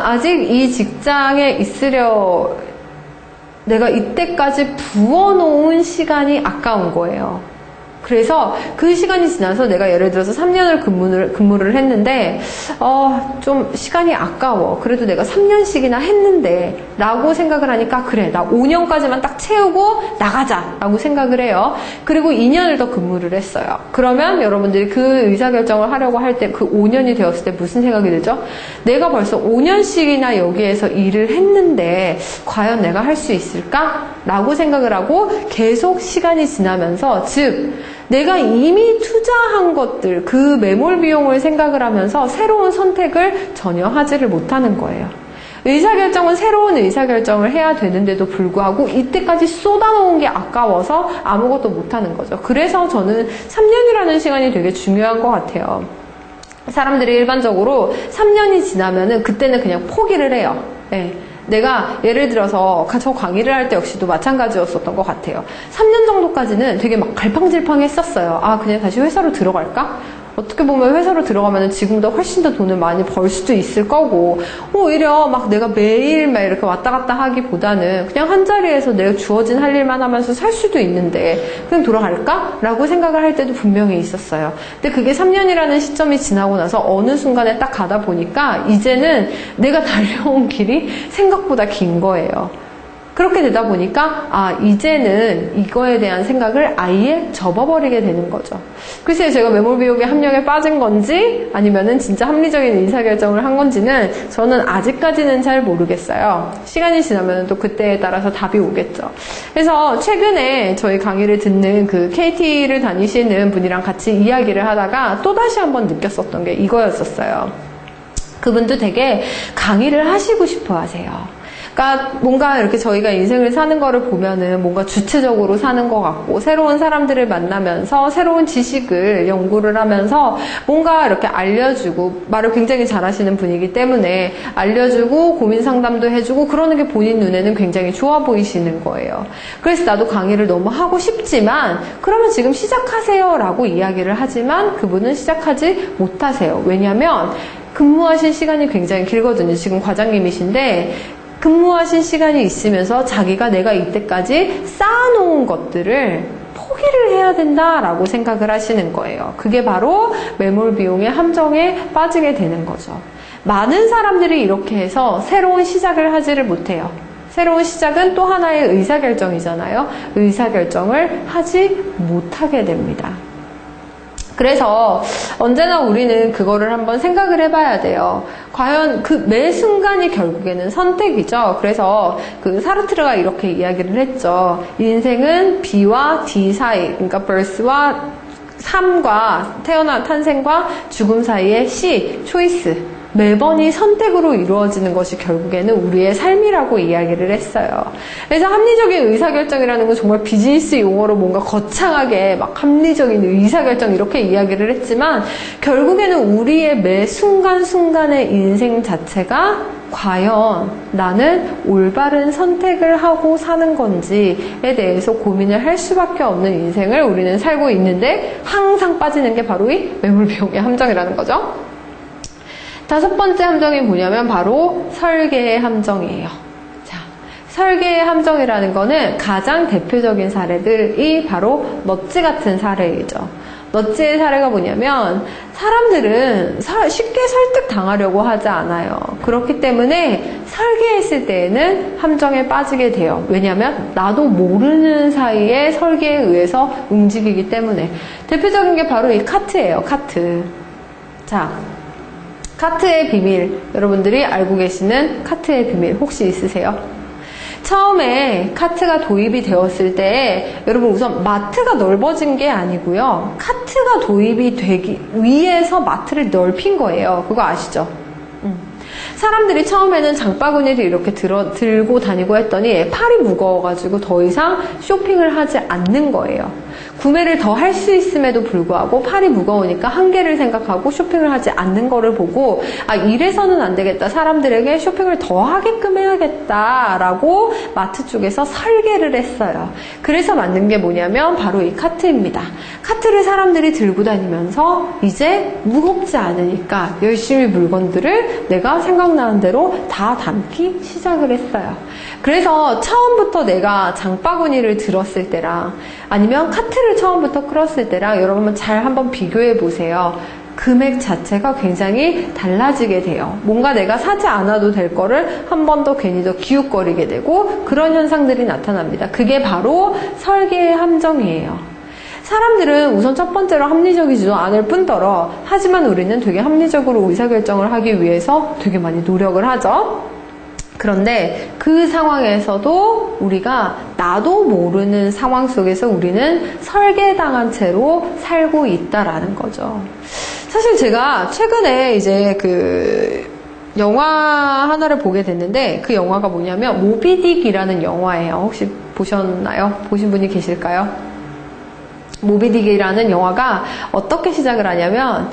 아직 이 직장에 있으려 내가 이때까지 부어놓은 시간이 아까운 거예요. 그래서 그 시간이 지나서 내가 예를 들어서 3년을 근무를 했는데 좀 시간이 아까워. 그래도 내가 3년씩이나 했는데 라고 생각을 하니까 그래 나 5년까지만 딱 채우고 나가자 라고 생각을 해요. 그리고 2년을 더 근무를 했어요. 그러면 여러분들이 그 의사결정을 하려고 할 때 그 5년이 되었을 때 무슨 생각이 들죠? 내가 벌써 5년씩이나 여기에서 일을 했는데 과연 내가 할 수 있을까? 라고 생각을 하고 계속 시간이 지나면서 즉 내가 이미 투자한 것들, 그 매몰 비용을 생각을 하면서 새로운 선택을 전혀 하지를 못하는 거예요. 의사결정은 새로운 의사결정을 해야 되는데도 불구하고 이때까지 쏟아놓은 게 아까워서 아무것도 못하는 거죠. 그래서 저는 3년이라는 시간이 되게 중요한 것 같아요. 사람들이 일반적으로 3년이 지나면은 그때는 그냥 포기를 해요. 네. 내가 예를 들어서 저 강의를 할 때 역시도 마찬가지였었던 것 같아요. 3년 정도까지는 되게 막 갈팡질팡했었어요. 그냥 다시 회사로 들어갈까? 어떻게 보면 회사로 들어가면 지금보다 훨씬 더 돈을 많이 벌 수도 있을 거고 오히려 막 내가 매일 막 이렇게 왔다 갔다 하기보다는 그냥 한 자리에서 내가 주어진 할 일만 하면서 살 수도 있는데 그냥 돌아갈까? 라고 생각을 할 때도 분명히 있었어요. 근데 그게 3년이라는 시점이 지나고 나서 어느 순간에 딱 가다 보니까 이제는 내가 달려온 길이 생각보다 긴 거예요. 그렇게 되다 보니까 이제는 이거에 대한 생각을 아예 접어버리게 되는 거죠. 글쎄요, 제가 매몰 비용의 함정에 빠진 건지 아니면은 진짜 합리적인 의사결정을 한 건지는 저는 아직까지는 잘 모르겠어요. 시간이 지나면 또 그때에 따라서 답이 오겠죠. 그래서 최근에 저희 강의를 듣는 그 KT를 다니시는 분이랑 같이 이야기를 하다가 또다시 한번 느꼈었던 게 이거였었어요. 그분도 되게 강의를 하시고 싶어 하세요. 그러니까 뭔가 이렇게 저희가 인생을 사는 거를 보면은 뭔가 주체적으로 사는 것 같고 새로운 사람들을 만나면서 새로운 지식을 연구를 하면서 뭔가 이렇게 알려주고 말을 굉장히 잘하시는 분이기 때문에 알려주고 고민 상담도 해주고 그러는 게 본인 눈에는 굉장히 좋아 보이시는 거예요. 그래서 나도 강의를 너무 하고 싶지만 그러면 지금 시작하세요 라고 이야기를 하지만 그분은 시작하지 못하세요. 왜냐하면 근무하신 시간이 굉장히 길거든요. 지금 과장님이신데 근무하신 시간이 있으면서 자기가 내가 이때까지 쌓아놓은 것들을 포기를 해야 된다라고 생각을 하시는 거예요. 그게 바로 매몰 비용의 함정에 빠지게 되는 거죠. 많은 사람들이 이렇게 해서 새로운 시작을 하지를 못해요. 새로운 시작은 또 하나의 의사결정이잖아요. 의사결정을 하지 못하게 됩니다. 그래서 언제나 우리는 그거를 한번 생각을 해봐야 돼요. 과연 그 매 순간이 결국에는 선택이죠. 그래서 그 사르트르가 이렇게 이야기를 했죠. 인생은 B와 D 사이, 그러니까 birth와 삶과 탄생과 죽음 사이의 C, choice. 매번이 선택으로 이루어지는 것이 결국에는 우리의 삶이라고 이야기를 했어요. 그래서 합리적인 의사결정이라는 건 정말 비즈니스 용어로 뭔가 거창하게 막 합리적인 의사결정 이렇게 이야기를 했지만 결국에는 우리의 매 순간순간의 인생 자체가 과연 나는 올바른 선택을 하고 사는 건지에 대해서 고민을 할 수밖에 없는 인생을 우리는 살고 있는데 항상 빠지는 게 바로 이 매몰비용의 함정이라는 거죠. 다섯 번째 함정이 뭐냐면 바로 설계의 함정이에요. 자, 설계의 함정이라는 거는 가장 대표적인 사례들이 바로 넛지 같은 사례이죠. 넛지의 사례가 뭐냐면 사람들은 쉽게 설득당하려고 하지 않아요. 그렇기 때문에 설계했을 때에는 함정에 빠지게 돼요. 왜냐하면 나도 모르는 사이에 설계에 의해서 움직이기 때문에. 대표적인 게 바로 이 카트예요. 카트. 자, 카트의 비밀. 여러분들이 알고 계시는 카트의 비밀 혹시 있으세요? 처음에 카트가 도입이 되었을 때 여러분 우선 마트가 넓어진 게 아니고요. 카트가 도입이 되기 위해서 마트를 넓힌 거예요. 그거 아시죠? 사람들이 처음에는 장바구니를 이렇게 들고 다니고 했더니 팔이 무거워가지고 더 이상 쇼핑을 하지 않는 거예요. 구매를 더 할 수 있음에도 불구하고 팔이 무거우니까 한계를 생각하고 쇼핑을 하지 않는 거를 보고 아 이래서는 안 되겠다. 사람들에게 쇼핑을 더 하게끔 해야겠다라고 마트 쪽에서 설계를 했어요. 그래서 만든 게 뭐냐면 바로 이 카트입니다. 카트를 사람들이 들고 다니면서 이제 무겁지 않으니까 열심히 물건들을 내가 생각나는 대로 다 담기 시작을 했어요. 그래서 처음부터 내가 장바구니를 들었을 때랑 아니면 카트를 처음부터 끌었을 때랑 여러분 잘 한번 비교해 보세요. 금액 자체가 굉장히 달라지게 돼요. 뭔가 내가 사지 않아도 될 거를 한 번 더 괜히 더 기웃거리게 되고 그런 현상들이 나타납니다. 그게 바로 설계의 함정이에요. 사람들은 우선 첫 번째로 합리적이지도 않을 뿐더러 하지만 우리는 되게 합리적으로 의사결정을 하기 위해서 되게 많이 노력을 하죠. 그런데 그 상황에서도 우리가 나도 모르는 상황 속에서 우리는 설계당한 채로 살고 있다라는 거죠. 사실 제가 최근에 이제 그 영화 하나를 보게 됐는데 그 영화가 뭐냐면 모비딕이라는 영화예요. 혹시 보셨나요? 보신 분이 계실까요? 모비딕이라는 영화가 어떻게 시작을 하냐면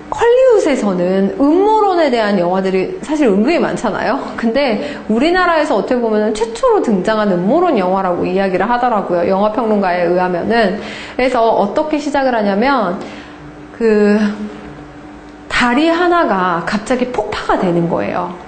헐리우드에서는 음모론에 대한 영화들이 사실 은근히 많잖아요. 근데 우리나라에서 어떻게 보면 최초로 등장한 음모론 영화라고 이야기를 하더라고요. 영화평론가에 의하면은. 그래서 어떻게 시작을 하냐면 그 다리 하나가 갑자기 폭파가 되는 거예요.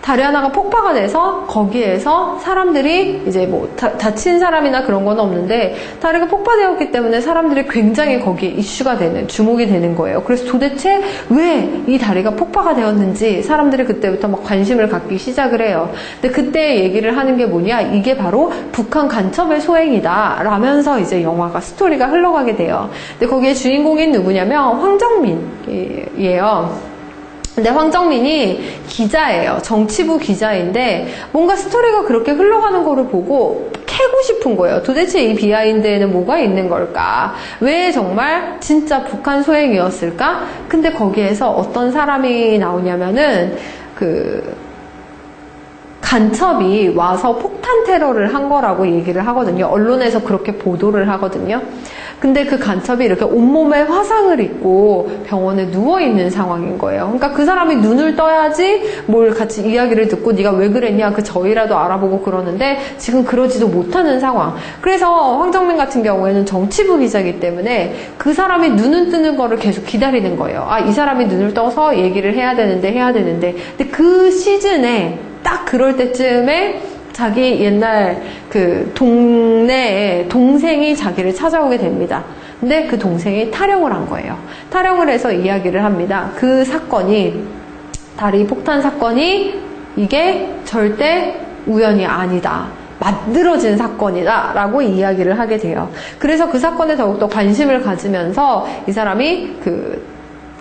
다리 하나가 폭파가 돼서 거기에서 사람들이 이제 뭐 다친 사람이나 그런 건 없는데 다리가 폭파되었기 때문에 사람들이 굉장히 거기에 이슈가 되는, 주목이 되는 거예요. 그래서 도대체 왜 이 다리가 폭파가 되었는지 사람들이 그때부터 막 관심을 갖기 시작을 해요. 근데 그때 얘기를 하는 게 뭐냐, 이게 바로 북한 간첩의 소행이다 라면서 이제 영화가 스토리가 흘러가게 돼요. 근데 거기에 주인공이 누구냐면 황정민이에요. 근데 황정민이 기자예요. 정치부 기자인데 뭔가 스토리가 그렇게 흘러가는 거를 보고 캐고 싶은 거예요. 도대체 이 비하인드에는 뭐가 있는 걸까? 왜 정말 진짜 북한 소행이었을까? 근데 거기에서 어떤 사람이 나오냐면은 그 간첩이 와서 폭탄 테러를 한 거라고 얘기를 하거든요. 언론에서 그렇게 보도를 하거든요. 근데 그 간첩이 이렇게 온몸에 화상을 입고 병원에 누워있는 상황인 거예요. 그러니까 그 사람이 눈을 떠야지 뭘 같이 이야기를 듣고 네가 왜 그랬냐 그 저희라도 알아보고 그러는데 지금 그러지도 못하는 상황. 그래서 황정민 같은 경우에는 정치부 기자이기 때문에 그 사람이 눈을 뜨는 거를 계속 기다리는 거예요. 아, 이 사람이 눈을 떠서 얘기를 해야 되는데 근데 그 시즌에 딱 그럴 때쯤에 자기 옛날 그 동네에 동생이 자기를 찾아오게 됩니다. 근데 그 동생이 탈영을 한 거예요. 탈영을 해서 이야기를 합니다. 그 사건이, 다리 폭탄 사건이 이게 절대 우연이 아니다. 만들어진 사건이다 라고 이야기를 하게 돼요. 그래서 그 사건에 더욱더 관심을 가지면서 이 사람이 그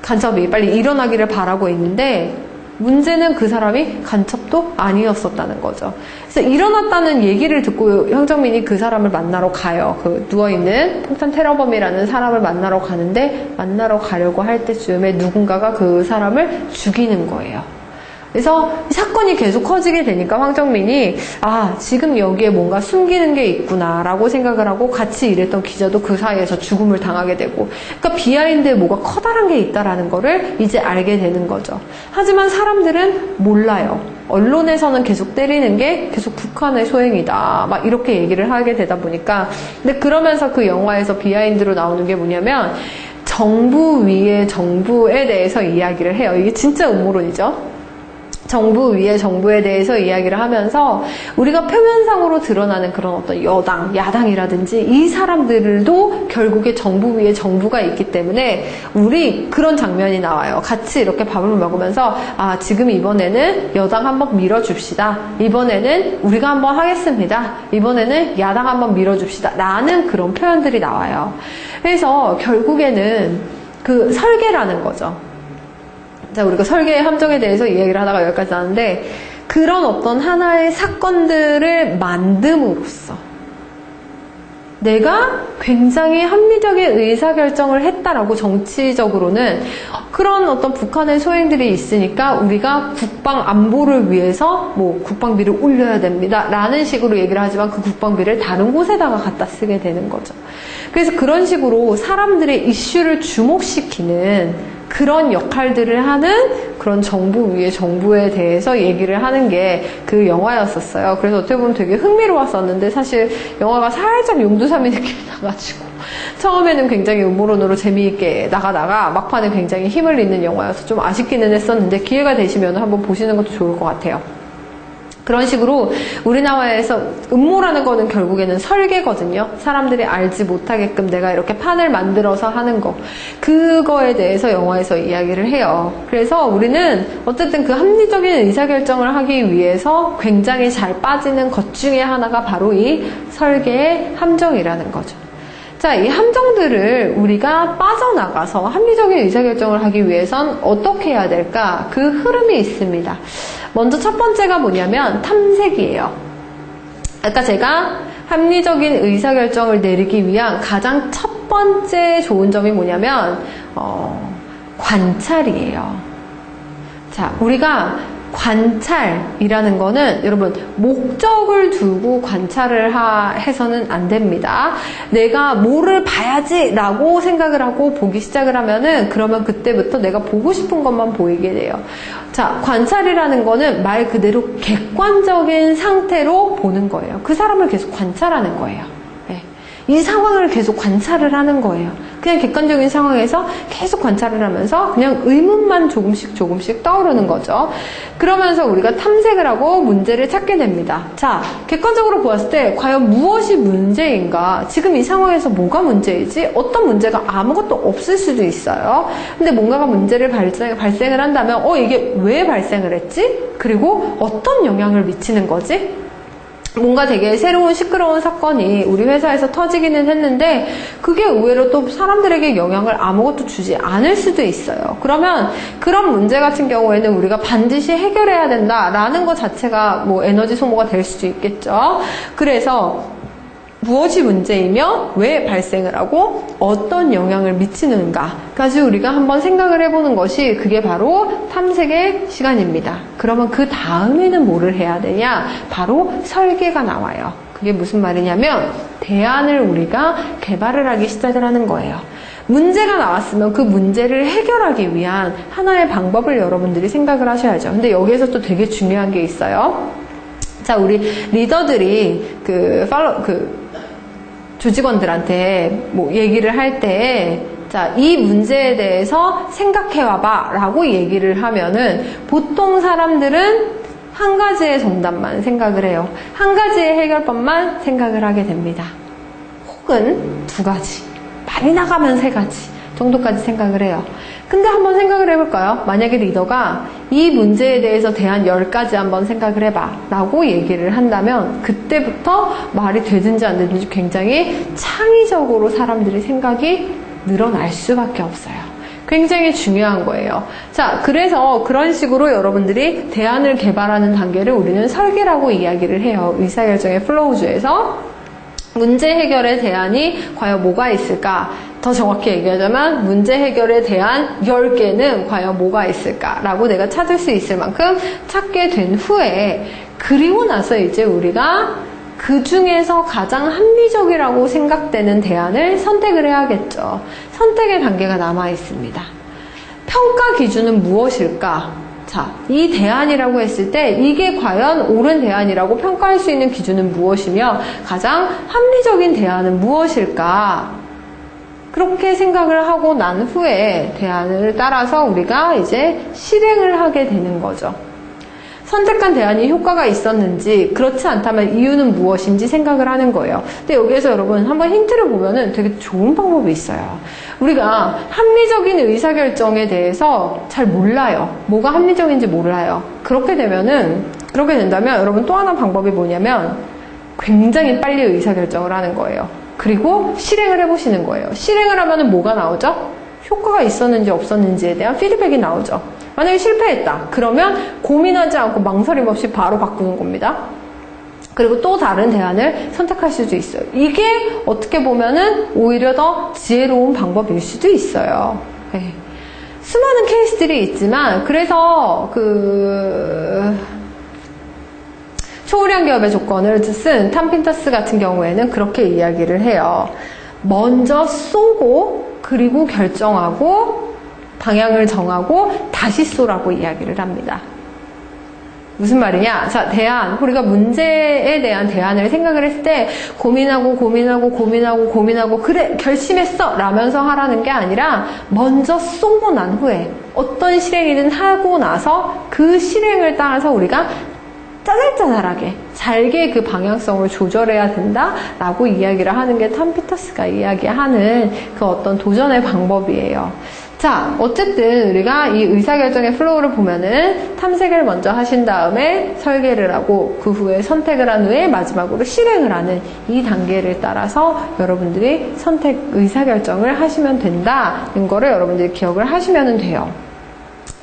간첩이 빨리 일어나기를 바라고 있는데 문제는 그 사람이 간첩도 아니었었다는 거죠. 그래서 일어났다는 얘기를 듣고 황정민이 그 사람을 만나러 가요. 그 누워있는 폭탄 테러범이라는 사람을 만나러 가는데 만나러 가려고 할 때쯤에 누군가가 그 사람을 죽이는 거예요. 그래서 사건이 계속 커지게 되니까 황정민이 아, 지금 여기에 뭔가 숨기는 게 있구나 라고 생각을 하고 같이 일했던 기자도 그 사이에서 죽음을 당하게 되고, 그러니까 비하인드에 뭐가 커다란 게 있다라는 거를 이제 알게 되는 거죠. 하지만 사람들은 몰라요. 언론에서는 계속 때리는 게 계속 북한의 소행이다 막 이렇게 얘기를 하게 되다 보니까. 근데 그러면서 그 영화에서 비하인드로 나오는 게 뭐냐면 정부 위의 정부에 대해서 이야기를 해요. 이게 진짜 음모론이죠. 정부 위에 정부에 대해서 이야기를 하면서 우리가 표면상으로 드러나는 그런 어떤 여당, 야당이라든지 이 사람들도 결국에 정부 위에 정부가 있기 때문에 우리 그런 장면이 나와요. 같이 이렇게 밥을 먹으면서 아, 지금 이번에는 여당 한번 밀어줍시다. 이번에는 우리가 한번 하겠습니다. 이번에는 야당 한번 밀어줍시다. 라는 그런 표현들이 나와요. 그래서 결국에는 그 설계라는 거죠. 자, 우리가 설계의 함정에 대해서 이야기를 하다가 여기까지 나왔는데 그런 어떤 하나의 사건들을 만듦으로써 내가 굉장히 합리적인 의사결정을 했다라고 정치적으로는 그런 어떤 북한의 소행들이 있으니까 우리가 국방 안보를 위해서 뭐 국방비를 올려야 됩니다 라는 식으로 얘기를 하지만 그 국방비를 다른 곳에다가 갖다 쓰게 되는 거죠. 그래서 그런 식으로 사람들의 이슈를 주목시키는 그런 역할들을 하는 그런 정부 위의 정부에 대해서 얘기를 하는 게 그 영화였었어요. 그래서 어떻게 보면 되게 흥미로웠었는데 사실 영화가 살짝 용두삼이 느낌이 나가지고 처음에는 굉장히 음모론으로 재미있게 나가다가 막판에 굉장히 힘을 잃는 영화여서 좀 아쉽기는 했었는데 기회가 되시면 한번 보시는 것도 좋을 것 같아요. 그런 식으로 우리나라에서 음모라는 거는 결국에는 설계거든요. 사람들이 알지 못하게끔 내가 이렇게 판을 만들어서 하는 거. 그거에 대해서 영화에서 이야기를 해요. 그래서 우리는 어쨌든 그 합리적인 의사결정을 하기 위해서 굉장히 잘 빠지는 것 중에 하나가 바로 이 설계의 함정이라는 거죠. 자, 이 함정들을 우리가 빠져나가서 합리적인 의사결정을 하기 위해선 어떻게 해야 될까? 그 흐름이 있습니다. 먼저 첫 번째가 뭐냐면 탐색이에요. 아까 제가 합리적인 의사결정을 내리기 위한 가장 첫 번째 좋은 점이 뭐냐면 관찰이에요. 자, 우리가 관찰이라는 거는 여러분 목적을 두고 관찰을 해서는 안 됩니다. 내가 뭐를 봐야지 라고 생각을 하고 보기 시작을 하면은 그러면 그때부터 내가 보고 싶은 것만 보이게 돼요. 자, 관찰이라는 거는 말 그대로 객관적인 상태로 보는 거예요. 그 사람을 계속 관찰하는 거예요. 네. 이 상황을 계속 관찰을 하는 거예요. 그냥 객관적인 상황에서 계속 관찰을 하면서 그냥 의문만 조금씩 떠오르는 거죠. 그러면서 우리가 탐색을 하고 문제를 찾게 됩니다. 자, 객관적으로 보았을 때 과연 무엇이 문제인가? 지금 이 상황에서 뭐가 문제이지? 어떤 문제가 아무것도 없을 수도 있어요. 근데 뭔가가 문제를 발생을 한다면 이게 왜 발생을 했지? 그리고 어떤 영향을 미치는 거지? 뭔가 되게 새로운 시끄러운 사건이 우리 회사에서 터지기는 했는데 그게 의외로 또 사람들에게 영향을 아무것도 주지 않을 수도 있어요. 그러면 그런 문제 같은 경우에는 우리가 반드시 해결해야 된다라는 것 자체가 뭐 에너지 소모가 될 수도 있겠죠. 그래서 무엇이 문제이며 왜 발생을 하고 어떤 영향을 미치는가까지 우리가 한번 생각을 해보는 것이 그게 바로 탐색의 시간입니다. 그러면 그 다음에는 뭐를 해야 되냐? 바로 설계가 나와요. 그게 무슨 말이냐면 대안을 우리가 개발을 하기 시작을 하는 거예요. 문제가 나왔으면 그 문제를 해결하기 위한 하나의 방법을 여러분들이 생각을 하셔야죠. 근데 여기에서 또 되게 중요한 게 있어요. 자, 우리 리더들이 조직원들한테 뭐 얘기를 할 때, 자, 이 문제에 대해서 생각해와봐 라고 얘기를 하면은 보통 사람들은 한 가지의 정답만 생각을 해요. 한 가지의 해결법만 생각을 하게 됩니다. 혹은 두 가지, 많이 나가면 세 가지 정도까지 생각을 해요. 근데 한번 생각을 해볼까요? 만약에 리더가 이 문제에 대해서 대안 10가지 한번 생각을 해봐 라고 얘기를 한다면 그때부터 말이 되든지 안 되든지 굉장히 창의적으로 사람들이 생각이 늘어날 수밖에 없어요. 굉장히 중요한 거예요. 자, 그래서 그런 식으로 여러분들이 대안을 개발하는 단계를 우리는 설계라고 이야기를 해요. 의사결정의 플로우주에서 문제 해결의 대안이 과연 뭐가 있을까? 더 정확히 얘기하자면 문제 해결에 대한 10개는 과연 뭐가 있을까라고 내가 찾을 수 있을 만큼 찾게 된 후에 그리고 나서 이제 우리가 그 중에서 가장 합리적이라고 생각되는 대안을 선택을 해야겠죠. 선택의 단계가 남아 있습니다. 평가 기준은 무엇일까? 자, 이 대안이라고 했을 때 이게 과연 옳은 대안이라고 평가할 수 있는 기준은 무엇이며 가장 합리적인 대안은 무엇일까? 그렇게 생각을 하고 난 후에 대안을 따라서 우리가 이제 실행을 하게 되는 거죠. 선택한 대안이 효과가 있었는지, 그렇지 않다면 이유는 무엇인지 생각을 하는 거예요. 근데 여기에서 여러분 한번 힌트를 보면은 되게 좋은 방법이 있어요. 우리가 합리적인 의사결정에 대해서 잘 몰라요. 뭐가 합리적인지 몰라요. 그렇게 된다면 여러분 또 하나 방법이 뭐냐면 굉장히 빨리 의사결정을 하는 거예요. 그리고 실행을 해보시는 거예요. 실행을 하면은 뭐가 나오죠? 효과가 있었는지 없었는지에 대한 피드백이 나오죠. 만약에 실패했다. 그러면 고민하지 않고 망설임 없이 바로 바꾸는 겁니다. 그리고 또 다른 대안을 선택할 수도 있어요. 이게 어떻게 보면은 오히려 더 지혜로운 방법일 수도 있어요. 네. 수많은 케이스들이 있지만, 그래서 초우량 기업의 조건을 쓴 탐 핀터스 같은 경우에는 그렇게 이야기를 해요. 먼저 쏘고, 그리고 결정하고, 방향을 정하고, 다시 쏘라고 이야기를 합니다. 무슨 말이냐? 자, 우리가 문제에 대한 대안을 생각을 했을 때 고민하고, 그래, 결심했어! 라면서 하라는 게 아니라 먼저 쏘고 난 후에 어떤 실행이든 하고 나서 그 실행을 따라서 우리가 짜잘짜잘하게 잘게 그 방향성을 조절해야 된다라고 이야기를 하는 게 탐 피터스가 이야기하는 그 어떤 도전의 방법이에요. 자, 어쨌든 우리가 이 의사결정의 플로우를 보면은 탐색을 먼저 하신 다음에 설계를 하고 그 후에 선택을 한 후에 마지막으로 실행을 하는 이 단계를 따라서 여러분들이 의사결정을 하시면 된다는 거를 여러분들이 기억을 하시면 돼요.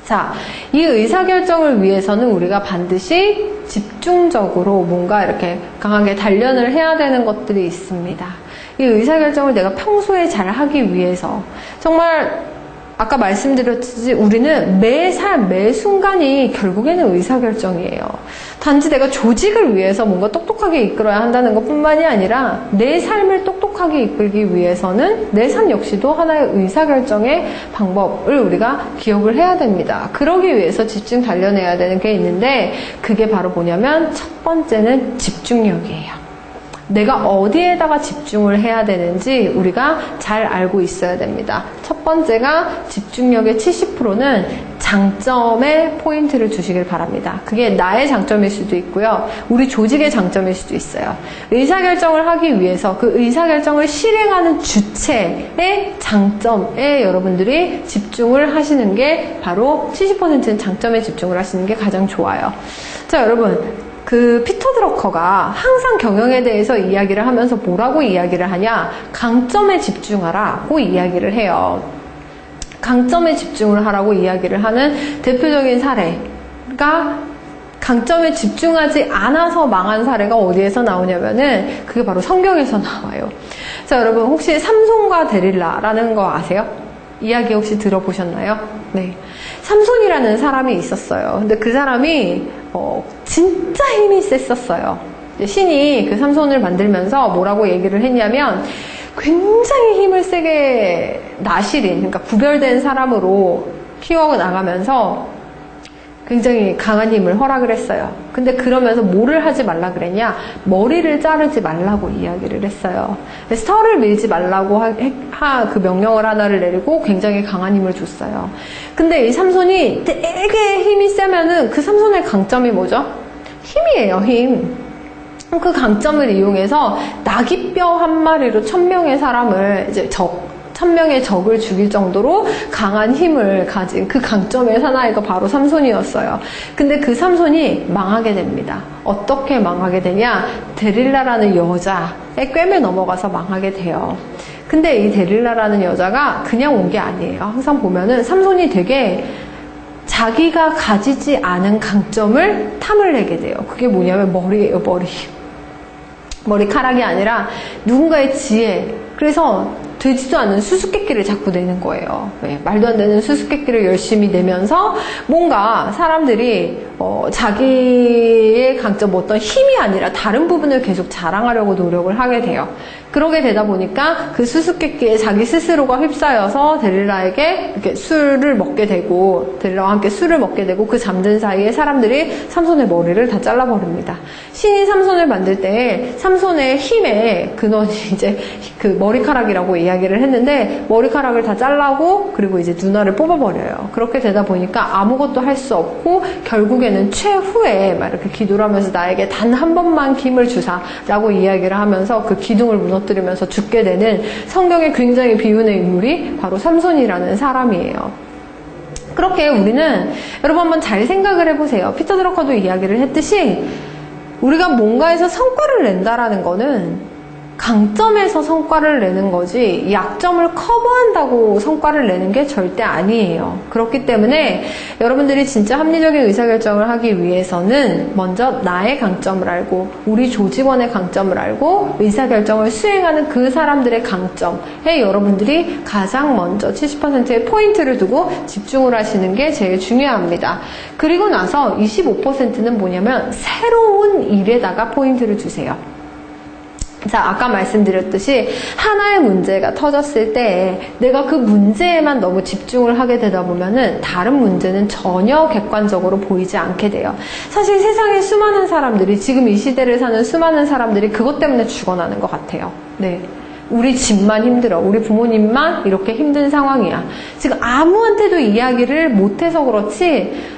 자, 이 의사결정을 위해서는 우리가 반드시 집중적으로 뭔가 이렇게 강하게 단련을 해야 되는 것들이 있습니다. 이 의사결정을 내가 평소에 잘 하기 위해서 정말 아까 말씀드렸듯이 우리는 매 순간이 결국에는 의사결정이에요. 단지 내가 조직을 위해서 뭔가 똑똑하게 이끌어야 한다는 것 뿐만이 아니라 내 삶을 똑똑하게 이끌기 위해서는 내 삶 역시도 하나의 의사결정의 방법을 우리가 기억을 해야 됩니다. 그러기 위해서 집중 단련해야 되는 게 있는데 그게 바로 뭐냐면 첫 번째는 집중력이에요. 내가 어디에다가 집중을 해야 되는지 우리가 잘 알고 있어야 됩니다. 첫 번째가 집중력의 70%는 장점에 포인트를 주시길 바랍니다. 그게 나의 장점일 수도 있고요. 우리 조직의 장점일 수도 있어요. 의사결정을 하기 위해서 그 의사결정을 실행하는 주체의 장점에 여러분들이 집중을 하시는 게 바로 70%는 장점에 집중을 하시는 게 가장 좋아요. 자, 여러분. 피터 드러커가 항상 경영에 대해서 이야기를 하면서 뭐라고 이야기를 하냐? 강점에 집중하라고 이야기를 해요. 강점에 집중을 하라고 이야기를 하는 대표적인 사례가 강점에 집중하지 않아서 망한 사례가 어디에서 나오냐면은 그게 바로 성경에서 나와요. 자, 여러분 혹시 삼손과 데릴라라는 거 아세요? 이야기 혹시 들어보셨나요? 네. 삼손이라는 사람이 있었어요. 근데 그 사람이 진짜 힘이 셌었어요. 신이 그 삼손을 만들면서 뭐라고 얘기를 했냐면 굉장히 힘을 세게 나시린, 그러니까 구별된 사람으로 키워 나가면서 굉장히 강한 힘을 허락을 했어요. 근데 그러면서 뭐를 하지 말라 그랬냐? 머리를 자르지 말라고 이야기를 했어요. 털을 밀지 말라고 그 명령을 하나를 내리고 굉장히 강한 힘을 줬어요. 근데 이 삼손이 되게 힘이 세면은 그 삼손의 강점이 뭐죠? 힘이에요, 힘. 그 강점을 이용해서 나귀뼈 한 마리로 1000명의 사람을 이제 1000명의 적을 죽일 정도로 강한 힘을 가진 그 강점의 사나이가 바로 삼손이었어요. 근데 그 삼손이 망하게 됩니다. 어떻게 망하게 되냐? 데릴라라는 여자의 꿰매 넘어가서 망하게 돼요. 근데 이 데릴라라는 여자가 그냥 온 게 아니에요. 항상 보면은 삼손이 되게 자기가 가지지 않은 강점을 탐을 내게 돼요. 그게 뭐냐면 머리예요, 머리. 머리카락이 아니라 누군가의 지혜. 그래서 되지도 않는 수수께끼를 자꾸 내는 거예요. 네, 말도 안 되는 수수께끼를 열심히 내면서 뭔가 사람들이 자기의 강점 어떤 힘이 아니라 다른 부분을 계속 자랑하려고 노력을 하게 돼요. 그러게 되다 보니까 그 수수께끼에 자기 스스로가 휩싸여서 데릴라에게 이렇게 술을 먹게 되고 데릴라와 함께 술을 먹게 되고 그 잠든 사이에 사람들이 삼손의 머리를 다 잘라버립니다. 신이 삼손을 만들 때 삼손의 힘의 근원이 이제 그 머리카락이라고 이야기를 했는데 머리카락을 다 잘라고 그리고 이제 누나를 뽑아버려요. 그렇게 되다 보니까 아무것도 할 수 없고 결국에는 최후에 막 이렇게 기도를 하면서 나에게 단 한 번만 힘을 주사라고 이야기를 하면서 그 기둥을 무너뜨리면서 죽게 되는 성경에 굉장히 비운의 인물이 바로 삼손이라는 사람이에요. 그렇게 우리는 여러분 한번 잘 생각을 해보세요. 피터 드러커도 이야기를 했듯이 우리가 뭔가에서 성과를 낸다라는 거는 강점에서 성과를 내는 거지 약점을 커버한다고 성과를 내는 게 절대 아니에요. 그렇기 때문에 여러분들이 진짜 합리적인 의사결정을 하기 위해서는 먼저 나의 강점을 알고 우리 조직원의 강점을 알고 의사결정을 수행하는 그 사람들의 강점에 여러분들이 가장 먼저 70%의 포인트를 두고 집중을 하시는 게 제일 중요합니다. 그리고 나서 25%는 뭐냐면 새로운 일에다가 포인트를 주세요. 자, 아까 말씀드렸듯이 하나의 문제가 터졌을 때 내가 그 문제에만 너무 집중을 하게 되다 보면은 다른 문제는 전혀 객관적으로 보이지 않게 돼요. 사실 세상에 수많은 사람들이 지금 이 시대를 사는 수많은 사람들이 그것 때문에 죽어나는 것 같아요. 네. 우리 집만 힘들어. 우리 부모님만 이렇게 힘든 상황이야. 지금 아무한테도 이야기를 못해서 그렇지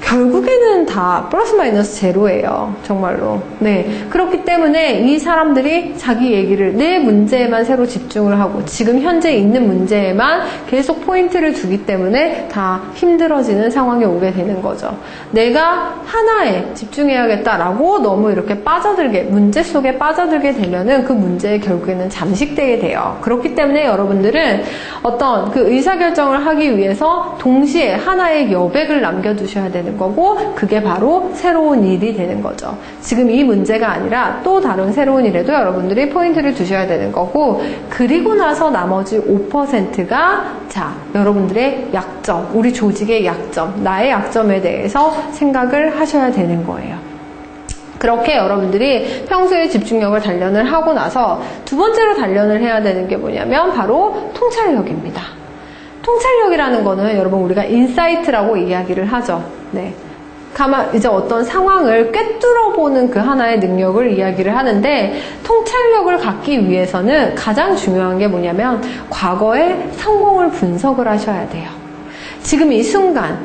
결국에는 다 플러스 마이너스 제로예요. 정말로. 네. 그렇기 때문에 이 사람들이 자기 얘기를 내 문제에만 새로 집중을 하고 지금 현재 있는 문제에만 계속 포인트를 두기 때문에 다 힘들어지는 상황이 오게 되는 거죠. 내가 하나에 집중해야겠다라고 너무 이렇게 빠져들게, 문제 속에 빠져들게 되면은 그 문제에 결국에는 잠식되게 돼요. 그렇기 때문에 여러분들은 어떤 그 의사결정을 하기 위해서 동시에 하나의 여백을 남겨두셔야 되는 거고 그게 바로 새로운 일이 되는 거죠. 지금 이 문제가 아니라 또 다른 새로운 일에도 여러분들이 포인트를 두셔야 되는 거고 그리고 나서 나머지 5%가 자, 여러분들의 약점, 우리 조직의 약점, 나의 약점에 대해서 생각을 하셔야 되는 거예요. 그렇게 여러분들이 평소에 집중력을 단련을 하고 나서 두 번째로 단련을 해야 되는 게 뭐냐면 바로 통찰력입니다. 통찰력이라는 거는 여러분 우리가 인사이트라고 이야기를 하죠. 네. 가만 이제 어떤 상황을 꿰뚫어 보는 그 하나의 능력을 이야기를 하는데 통찰력을 갖기 위해서는 가장 중요한 게 뭐냐면 과거의 성공을 분석을 하셔야 돼요. 지금 이 순간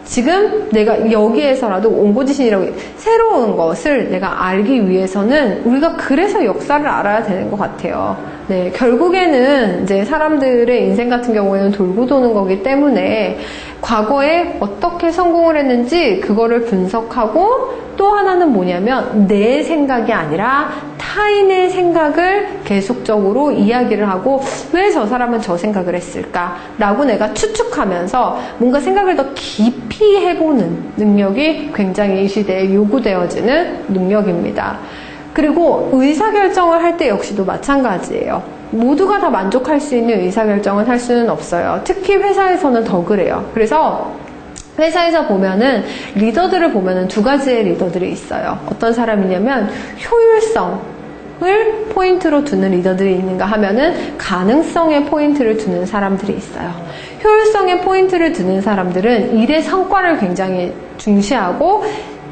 지금 내가 여기에서라도 옹고지신이라고 새로운 것을 내가 알기 위해서는 우리가 그래서 역사를 알아야 되는 것 같아요. 네, 결국에는 이제 사람들의 인생 같은 경우에는 돌고 도는 거기 때문에 과거에 어떻게 성공을 했는지 그거를 분석하고 또 하나는 뭐냐면 내 생각이 아니라 타인의 생각을 계속적으로 이야기를 하고 왜 저 사람은 저 생각을 했을까 라고 내가 추측하면서 뭔가 생각을 더 깊이 해보는 능력이 굉장히 이 시대에 요구되어지는 능력입니다. 그리고 의사결정을 할 때 역시도 마찬가지예요. 모두가 다 만족할 수 있는 의사결정을 할 수는 없어요. 특히 회사에서는 더 그래요. 그래서 회사에서 보면은 리더들을 보면은 두 가지의 리더들이 있어요. 어떤 사람이냐면 효율성을 포인트로 두는 리더들이 있는가 하면은 가능성에 포인트를 두는 사람들이 있어요. 효율성에 포인트를 두는 사람들은 일의 성과를 굉장히 중시하고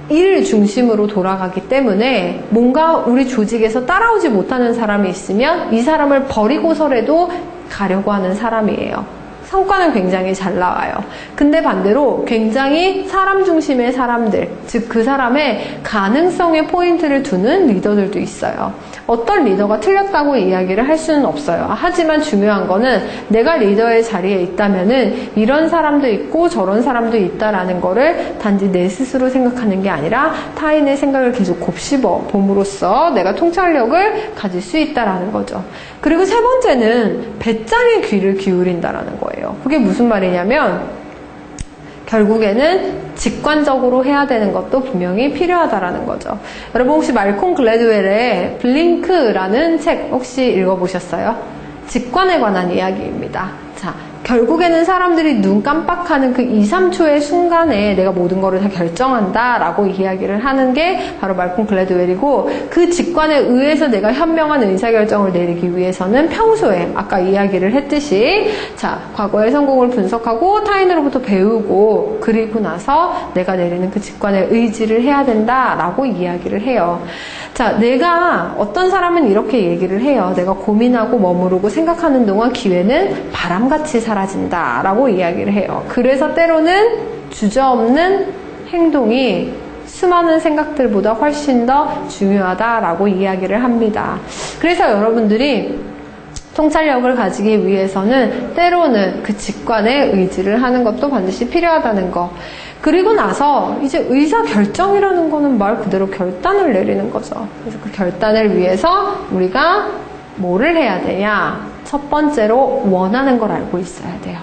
일 중심으로 돌아가기 때문에 뭔가 우리 조직에서 따라오지 못하는 사람이 있으면 이 사람을 버리고서라도 가려고 하는 사람이에요. 성과는 굉장히 잘 나와요. 근데 반대로 굉장히 사람 중심의 사람들, 즉 그 사람의 가능성에 포인트를 두는 리더들도 있어요. 어떤 리더가 틀렸다고 이야기를 할 수는 없어요. 하지만 중요한 거는 내가 리더의 자리에 있다면은 이런 사람도 있고 저런 사람도 있다라는 거를 단지 내 스스로 생각하는 게 아니라 타인의 생각을 계속 곱씹어 봄으로써 내가 통찰력을 가질 수 있다라는 거죠. 그리고 세 번째는 배짱의 귀를 기울인다라는 거예요. 그게 무슨 말이냐면 결국에는 직관적으로 해야 되는 것도 분명히 필요하다라는 거죠. 여러분 혹시 말콤 글래드웰의 블링크라는 책 혹시 읽어보셨어요? 직관에 관한 이야기입니다. 자, 결국에는 사람들이 눈 깜빡하는 그 2, 3초의 순간에 내가 모든 거를 다 결정한다 라고 이야기를 하는 게 바로 말콤 글래드웰이고 그 직관에 의해서 내가 현명한 의사결정을 내리기 위해서는 평소에 아까 이야기를 했듯이 자, 과거의 성공을 분석하고 타인으로부터 배우고 그리고 나서 내가 내리는 그 직관에 의지를 해야 된다 라고 이야기를 해요. 자, 내가 어떤 사람은 이렇게 얘기를 해요. 내가 고민하고 머무르고 생각하는 동안 기회는 바람같이 사라진다 라고 이야기를 해요. 그래서 때로는 주저없는 행동이 수많은 생각들보다 훨씬 더 중요하다라고 이야기를 합니다. 그래서 여러분들이 통찰력을 가지기 위해서는 때로는 그 직관의 의지를 하는 것도 반드시 필요하다는 거. 그리고 나서 이제 의사결정이라는 거는 말 그대로 결단을 내리는 거죠. 그래서 그 결단을 위해서 우리가 뭐를 해야 되냐? 첫 번째로 원하는 걸 알고 있어야 돼요.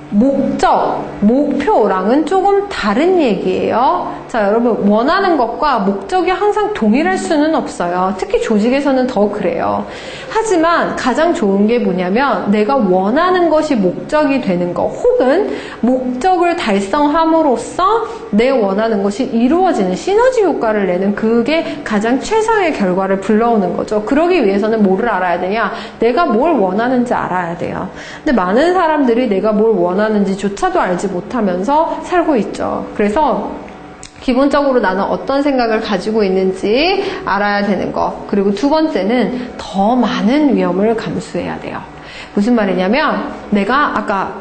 목적, 목표랑은 조금 다른 얘기예요. 자, 여러분, 원하는 것과 목적이 항상 동일할 수는 없어요. 특히 조직에서는 더 그래요. 하지만 가장 좋은 게 뭐냐면 내가 원하는 것이 목적이 되는 거, 혹은 목적을 달성함으로써 내 원하는 것이 이루어지는 시너지 효과를 내는, 그게 가장 최상의 결과를 불러오는 거죠. 그러기 위해서는 뭐를 알아야 되냐? 내가 뭘 원하는지 알아야 돼요. 근데 많은 사람들이 내가 뭘 원하는지조차도 알지 못하면서 살고 있죠. 그래서 기본적으로 나는 어떤 생각을 가지고 있는지 알아야 되는 거. 그리고 두 번째는 더 많은 위험을 감수해야 돼요. 무슨 말이냐면 내가 아까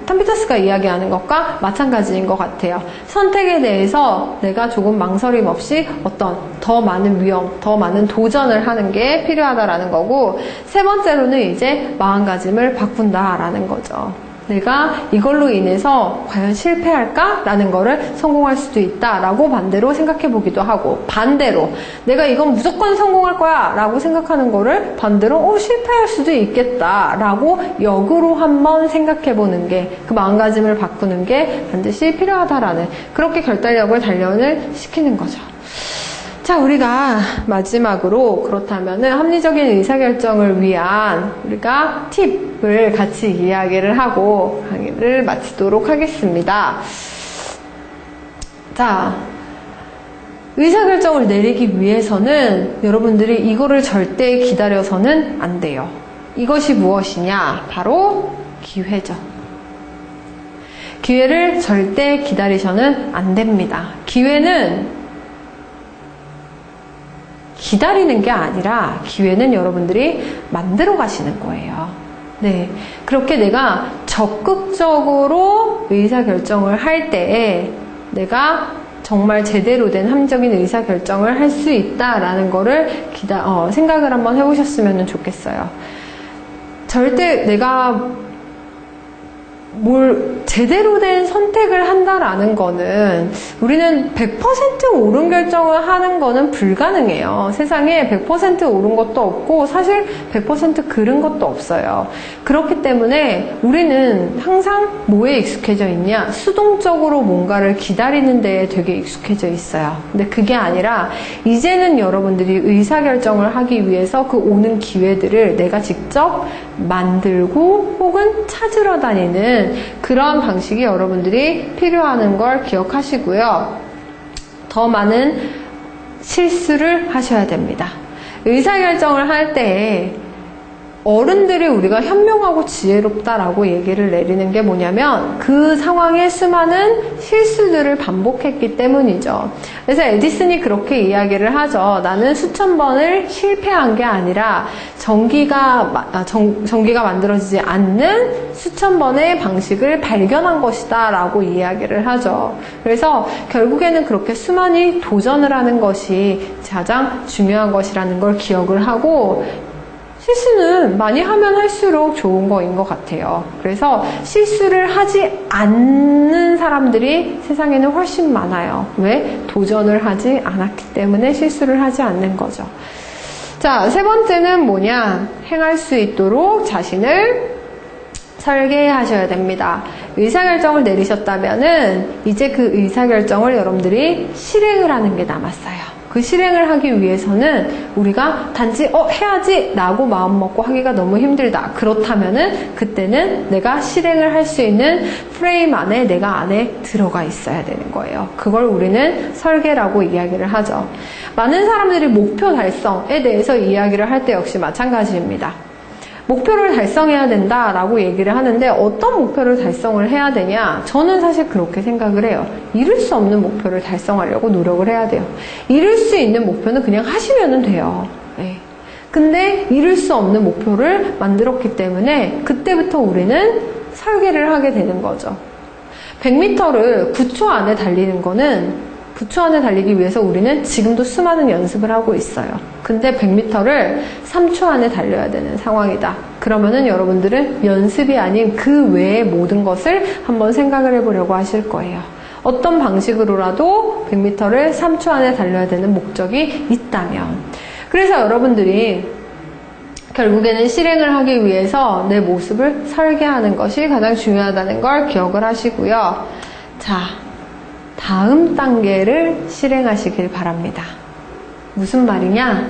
탐피터스가 이야기하는 것과 마찬가지인 것 같아요. 선택에 대해서 내가 조금 망설임 없이 어떤 더 많은 위험, 더 많은 도전을 하는 게 필요하다라는 거고, 세 번째로는 이제 마음가짐을 바꾼다라는 거죠. 내가 이걸로 인해서 과연 실패할까? 라는 거를 성공할 수도 있다 라고 반대로 생각해 보기도 하고, 반대로 내가 이건 무조건 성공할 거야 라고 생각하는 거를 반대로 실패할 수도 있겠다 라고 역으로 한번 생각해 보는 게, 그 마음가짐을 바꾸는 게 반드시 필요하다라는, 그렇게 결단력을 단련을 시키는 거죠. 자, 우리가 마지막으로 그렇다면은 합리적인 의사결정을 위한 우리가 팁을 같이 이야기를 하고 강의를 마치도록 하겠습니다. 자, 의사결정을 내리기 위해서는 여러분들이 이거를 절대 기다려서는 안 돼요. 이것이 무엇이냐? 바로 기회죠. 기회를 절대 기다리셔는 안 됩니다. 기회는 기다리는 게 아니라 기회는 여러분들이 만들어 가시는 거예요. 네, 그렇게 내가 적극적으로 의사결정을 할 때에 내가 정말 제대로 된 합리적인 의사결정을 할 수 있다라는 거를 생각을 한번 해보셨으면 좋겠어요. 절대 내가 뭘 제대로 된 선택을 한다라는 거는, 우리는 100% 옳은 결정을 하는 거는 불가능해요. 세상에 100% 옳은 것도 없고 사실 100% 그른 것도 없어요. 그렇기 때문에 우리는 항상 뭐에 익숙해져 있냐? 수동적으로 뭔가를 기다리는 데에 되게 익숙해져 있어요. 근데 그게 아니라 이제는 여러분들이 의사결정을 하기 위해서 그 오는 기회들을 내가 직접 만들고 혹은 찾으러 다니는 그런 방식이 여러분들이 필요하는 걸 기억하시고요. 더 많은 실수를 하셔야 됩니다. 의사결정을 할 때 어른들이 우리가 현명하고 지혜롭다라고 얘기를 내리는 게 뭐냐면 그 상황에 수많은 실수들을 반복했기 때문이죠. 그래서 에디슨이 그렇게 이야기를 하죠. 나는 수천 번을 실패한 게 아니라 전기가 만들어지지 않는 수천 번의 방식을 발견한 것이다 라고 이야기를 하죠. 그래서 결국에는 그렇게 수많이 도전을 하는 것이 가장 중요한 것이라는 걸 기억을 하고, 실수는 많이 하면 할수록 좋은 거인 것 같아요. 그래서 실수를 하지 않는 사람들이 세상에는 훨씬 많아요. 왜? 도전을 하지 않았기 때문에 실수를 하지 않는 거죠. 자, 세 번째는 뭐냐? 행할 수 있도록 자신을 설계하셔야 됩니다. 의사결정을 내리셨다면은 이제 그 의사결정을 여러분들이 실행을 하는 게 남았어요. 그 실행을 하기 위해서는 우리가 단지 해야지 라고 마음먹고 하기가 너무 힘들다. 그렇다면은 그때는 내가 실행을 할 수 있는 프레임 안에 내가 안에 들어가 있어야 되는 거예요. 그걸 우리는 설계라고 이야기를 하죠. 많은 사람들이 목표 달성에 대해서 이야기를 할 때 역시 마찬가지입니다. 목표를 달성해야 된다라고 얘기를 하는데 어떤 목표를 달성을 해야 되냐? 저는 사실 그렇게 생각을 해요. 이룰 수 없는 목표를 달성하려고 노력을 해야 돼요. 이룰 수 있는 목표는 그냥 하시면 돼요. 네. 근데 이룰 수 없는 목표를 만들었기 때문에 그때부터 우리는 설계를 하게 되는 거죠. 100m를 9초 안에 달리는 거는 9초 안에 달리기 위해서 우리는 지금도 수많은 연습을 하고 있어요. 근데 100m를 3초 안에 달려야 되는 상황이다. 그러면은 여러분들은 연습이 아닌 그 외의 모든 것을 한번 생각을 해보려고 하실 거예요. 어떤 방식으로라도 100m를 3초 안에 달려야 되는 목적이 있다면. 그래서 여러분들이 결국에는 실행을 하기 위해서 내 모습을 설계하는 것이 가장 중요하다는 걸 기억을 하시고요. 자, 다음 단계를 실행하시길 바랍니다. 무슨 말이냐?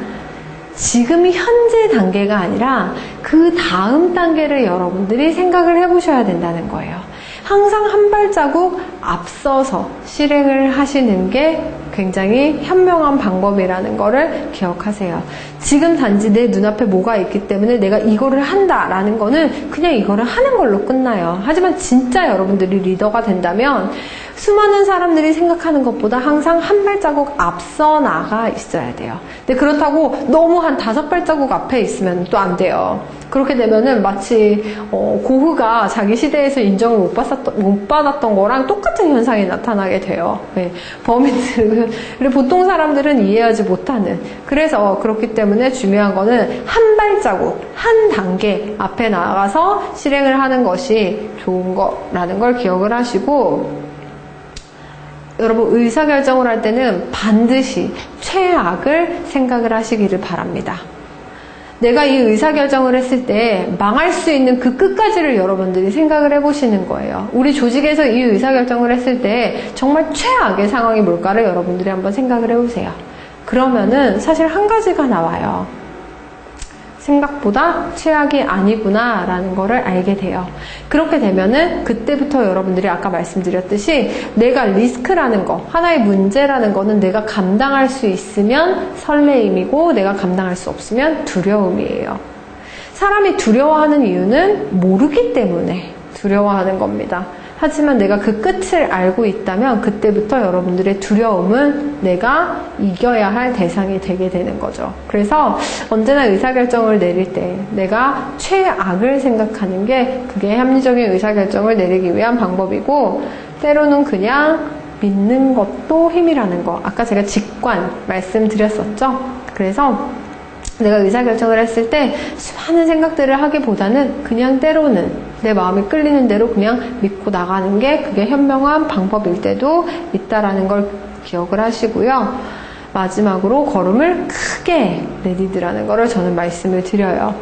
지금이 현재 단계가 아니라 그 다음 단계를 여러분들이 생각을 해보셔야 된다는 거예요. 항상 한 발자국 앞서서 실행을 하시는 게 굉장히 현명한 방법이라는 거를 기억하세요. 지금 단지 내 눈앞에 뭐가 있기 때문에 내가 이거를 한다라는 거는 그냥 이거를 하는 걸로 끝나요. 하지만 진짜 여러분들이 리더가 된다면 수많은 사람들이 생각하는 것보다 항상 한 발자국 앞서 나가 있어야 돼요. 근데 그렇다고 너무 한 5발자국 앞에 있으면 또 안 돼요. 그렇게 되면은 마치 고흐가 자기 시대에서 인정을 못 받았던 거랑 똑같은 현상이 나타나게 돼요. 네. 범인들을 보통 사람들은 이해하지 못하는. 그래서 그렇기 때문에 중요한 거는 한 발자국, 한 단계 앞에 나가서 실행을 하는 것이 좋은 거라는 걸 기억을 하시고, 여러분 의사결정을 할 때는 반드시 최악을 생각을 하시기를 바랍니다. 내가 이 의사결정을 했을 때 망할 수 있는 그 끝까지를 여러분들이 생각을 해보시는 거예요. 우리 조직에서 이 의사결정을 했을 때 정말 최악의 상황이 뭘까를 여러분들이 한번 생각을 해보세요. 그러면은 사실 한 가지가 나와요. 생각보다 최악이 아니구나 라는 거를 알게 돼요. 그렇게 되면은 그때부터 여러분들이 아까 말씀드렸듯이 내가 리스크라는 거, 하나의 문제라는 거는 내가 감당할 수 있으면 설레임이고 내가 감당할 수 없으면 두려움이에요. 사람이 두려워하는 이유는 모르기 때문에 두려워하는 겁니다. 하지만 내가 그 끝을 알고 있다면 그때부터 여러분들의 두려움은 내가 이겨야 할 대상이 되게 되는 거죠. 그래서 언제나 의사결정을 내릴 때 내가 최악을 생각하는 게 그게 합리적인 의사결정을 내리기 위한 방법이고, 때로는 그냥 믿는 것도 힘이라는 거. 아까 제가 직관 말씀드렸었죠. 그래서 내가 의사결정을 했을 때 수많은 생각들을 하기보다는 그냥 때로는 내 마음이 끌리는 대로 그냥 믿고 나가는 게 그게 현명한 방법일 때도 있다라는 걸 기억을 하시고요. 마지막으로 걸음을 크게 내디드라는 거를 저는 말씀을 드려요.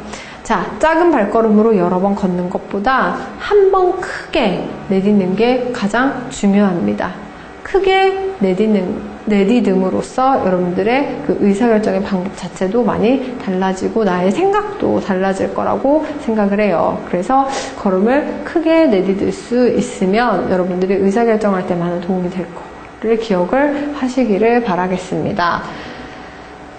자, 작은 발걸음으로 여러 번 걷는 것보다 한 번 크게 내딛는 게 가장 중요합니다. 크게 내딛음으로써 여러분들의 그 의사결정의 방법 자체도 많이 달라지고 나의 생각도 달라질 거라고 생각을 해요. 그래서 걸음을 크게 내딛을 수 있으면 여러분들이 의사결정할 때 많은 도움이 될 거를 기억을 하시기를 바라겠습니다.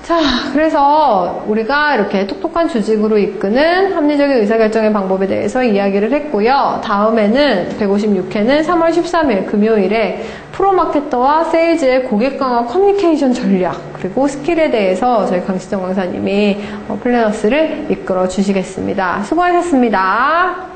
자, 그래서 우리가 이렇게 똑똑한 조직으로 이끄는 합리적인 의사결정의 방법에 대해서 이야기를 했고요. 다음에는 156회는 3월 13일 금요일에 프로마케터와 세일즈의 고객 강화 커뮤니케이션 전략 그리고 스킬에 대해서 저희 강시정 강사님이 플래너스를 이끌어 주시겠습니다. 수고하셨습니다.